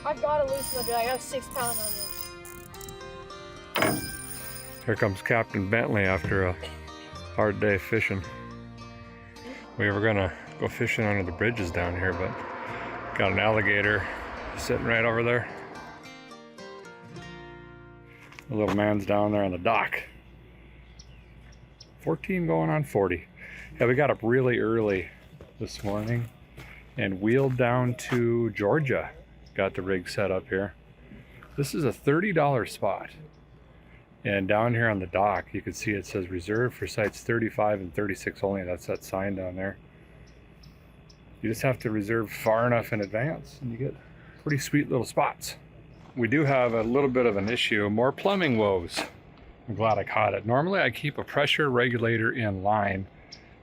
I've got to loosen up. I got a 6-pound on this. Here comes Captain Bentley after a hard day fishing. We were gonna go fishing under the bridges down here, but got an alligator sitting right over there. The little man's down there on the dock. 14 going on 40. Yeah, we got up really early this morning and wheeled down to Georgia. Got the rig set up here. This is a $30 spot. And down here on the dock, you can see it says reserved for sites 35 and 36 only. That's that sign down there. You just have to reserve far enough in advance and you get pretty sweet little spots. We do have a little bit of an issue, more plumbing woes. I'm glad I caught it. Normally I keep a pressure regulator in line.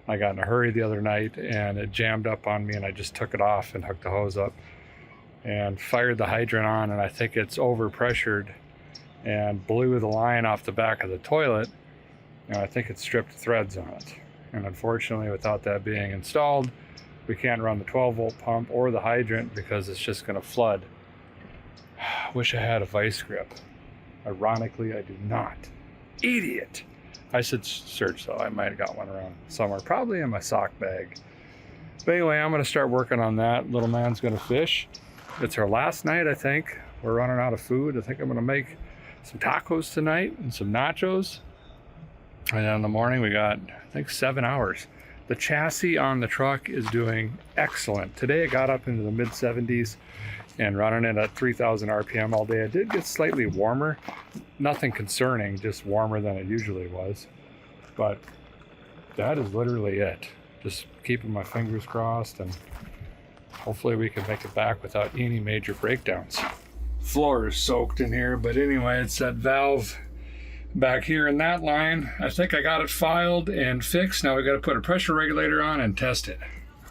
I got in a hurry the other night and it jammed up on me and I just took it off and hooked the hose up and fired the hydrant on, and I think it's overpressured and blew the line off the back of the toilet, and I think it stripped threads on it. And unfortunately, without that being installed, we can't run the 12-volt pump or the hydrant because it's just going to flood. Wish I had a vice grip. Ironically, I do not. Idiot. I should search though. I might have got one around somewhere, probably in my sock bag. But anyway, I'm going to start working on that. Little man's going to fish. It's our last night, I think. We're running out of food. I think I'm going to make some tacos tonight and some nachos. And then in the morning, we got, I think, 7 hours. The chassis on the truck is doing excellent. Today, it got up into the mid 70s and running it at 3,000 RPM all day. It did get slightly warmer. Nothing concerning, just warmer than it usually was. But that is literally it. Just keeping my fingers crossed, and hopefully we can make it back without any major breakdowns. Floor is soaked in here, but anyway, it's that valve back here in that line. I think I got it filed and fixed. Now we got to put a pressure regulator on and test it.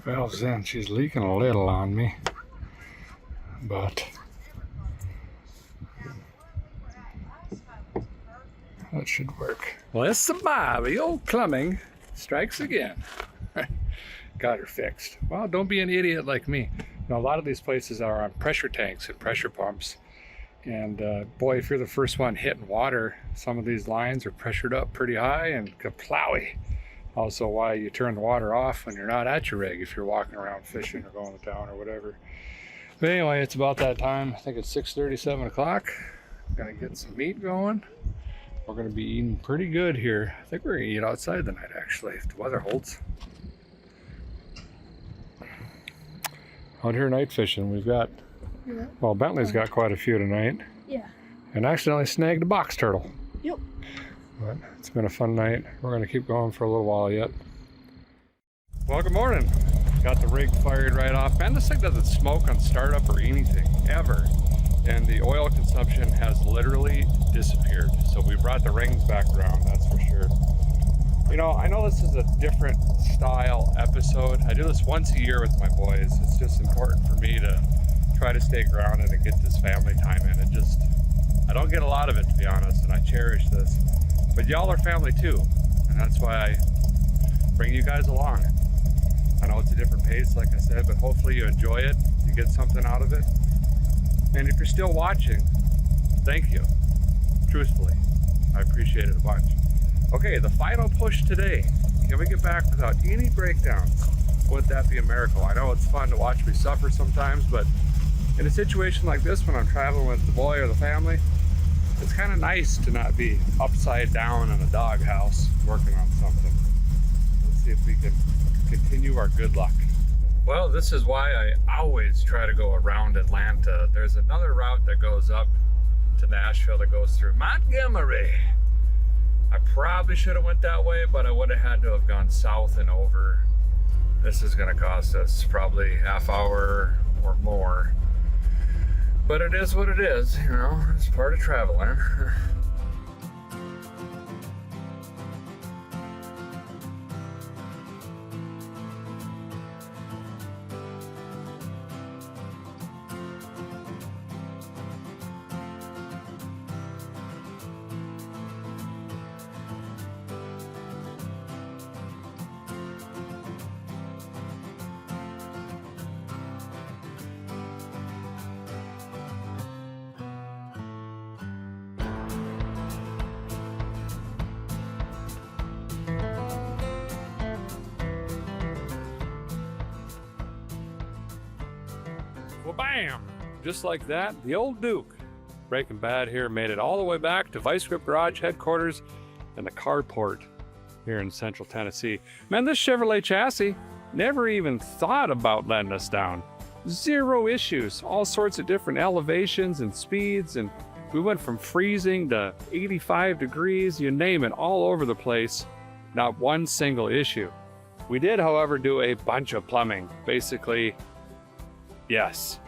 Valve's in. She's leaking a little on me, but that should work. Well, it's the Bobby. Old plumbing strikes again. Got her fixed. Well, don't be an idiot like me. Now, a lot of these places are on pressure tanks and pressure pumps. And boy, if you're the first one hitting water, some of these lines are pressured up pretty high and kaplowy. Also why you turn the water off when you're not at your rig, if you're walking around fishing or going to town or whatever. But anyway, it's about that time. I think it's 6:30, 7 o'clock. Gonna get some meat going. We're gonna be eating pretty good here. I think we're gonna eat outside tonight, actually, if the weather holds. Out here night fishing, we've got, well, Bentley's got quite a few tonight. Yeah. And accidentally snagged a box turtle. Yep. But it's been a fun night. We're gonna keep going for a little while yet. Well, good morning. Got the rig fired right off. Man, this thing doesn't smoke on startup or anything, ever. And the oil consumption has literally disappeared. So we brought the rings back around, that's for sure. You know, I know this is a different style episode. I do this once a year with my boys. It's just important for me to try to stay grounded and get this family time in. I don't get a lot of it, to be honest, and I cherish this. But y'all are family too, and that's why I bring you guys along. I know it's a different pace, like I said, but hopefully you enjoy it, you get something out of it. And if you're still watching, thank you. Truthfully, I appreciate it a bunch. Okay, the final push today. Can we get back without any breakdowns? Wouldn't that be a miracle? I know it's fun to watch me suffer sometimes, but in a situation like this, when I'm traveling with the boy or the family, it's kind of nice to not be upside down in a doghouse working on something. Let's see if we can continue our good luck. Well, this is why I always try to go around Atlanta. There's another route that goes up to Nashville that goes through Montgomery. I probably should have went that way, but I would have had to have gone south and over. This is going to cost us probably half hour or more. But it is what it is, you know, it's part of traveling. Well, bam! Just like that, the old Duke. Breaking Bad here made it all the way back to Vice Grip Garage headquarters and the carport here in Central Tennessee. Man, this Chevrolet chassis never even thought about letting us down. Zero issues, all sorts of different elevations and speeds, and we went from freezing to 85 degrees, you name it, all over the place. Not one single issue. We did, however, do a bunch of plumbing. Basically, yes,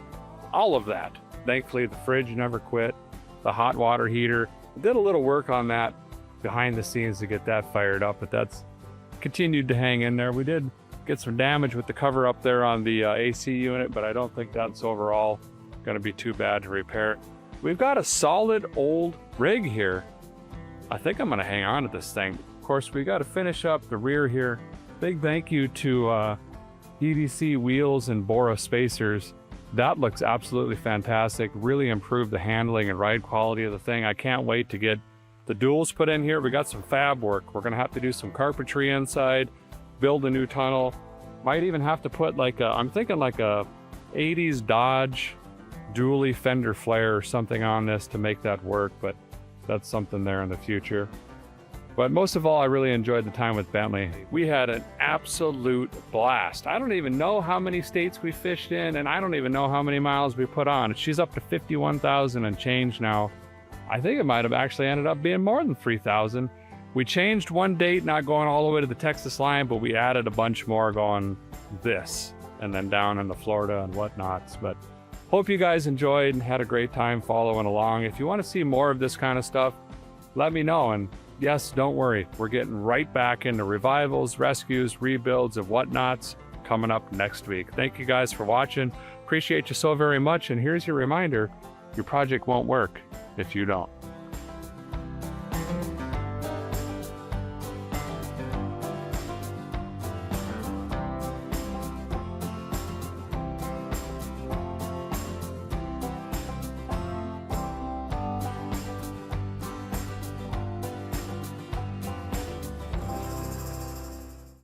all of that. Thankfully, the fridge never quit. The hot water heater, did a little work on that behind the scenes to get that fired up, but that's continued to hang in there. We did get some damage with the cover up there on the AC unit, but I don't think that's overall going to be too bad to repair. We've got a solid old rig here. I think I'm going to hang on to this thing. Of course, we got to finish up the rear here Big thank you to EDC wheels and Bora spacers. That looks absolutely fantastic. Really improved the handling and ride quality of the thing. I can't wait to get the duals put in here. We got some fab work. We're gonna have to do some carpentry inside, build a new tunnel. Might even have to put like a, I'm thinking like a 80s Dodge dually fender flare or something on this to make that work, but that's something there in the future. But most of all, I really enjoyed the time with Bentley. We had an absolute blast. I don't even know how many states we fished in, and I don't even know how many miles we put on. She's up to 51,000 and change now. I think it might have actually ended up being more than 3,000. We changed one date, not going all the way to the Texas line, but we added a bunch more going this, and then down into Florida and whatnots. But hope you guys enjoyed and had a great time following along. If you want to see more of this kind of stuff, let me know. And yes, don't worry, we're getting right back into revivals, rescues, rebuilds, and whatnots coming up next week. Thank you guys for watching. Appreciate you so very much. And here's your reminder, your project won't work if you don't.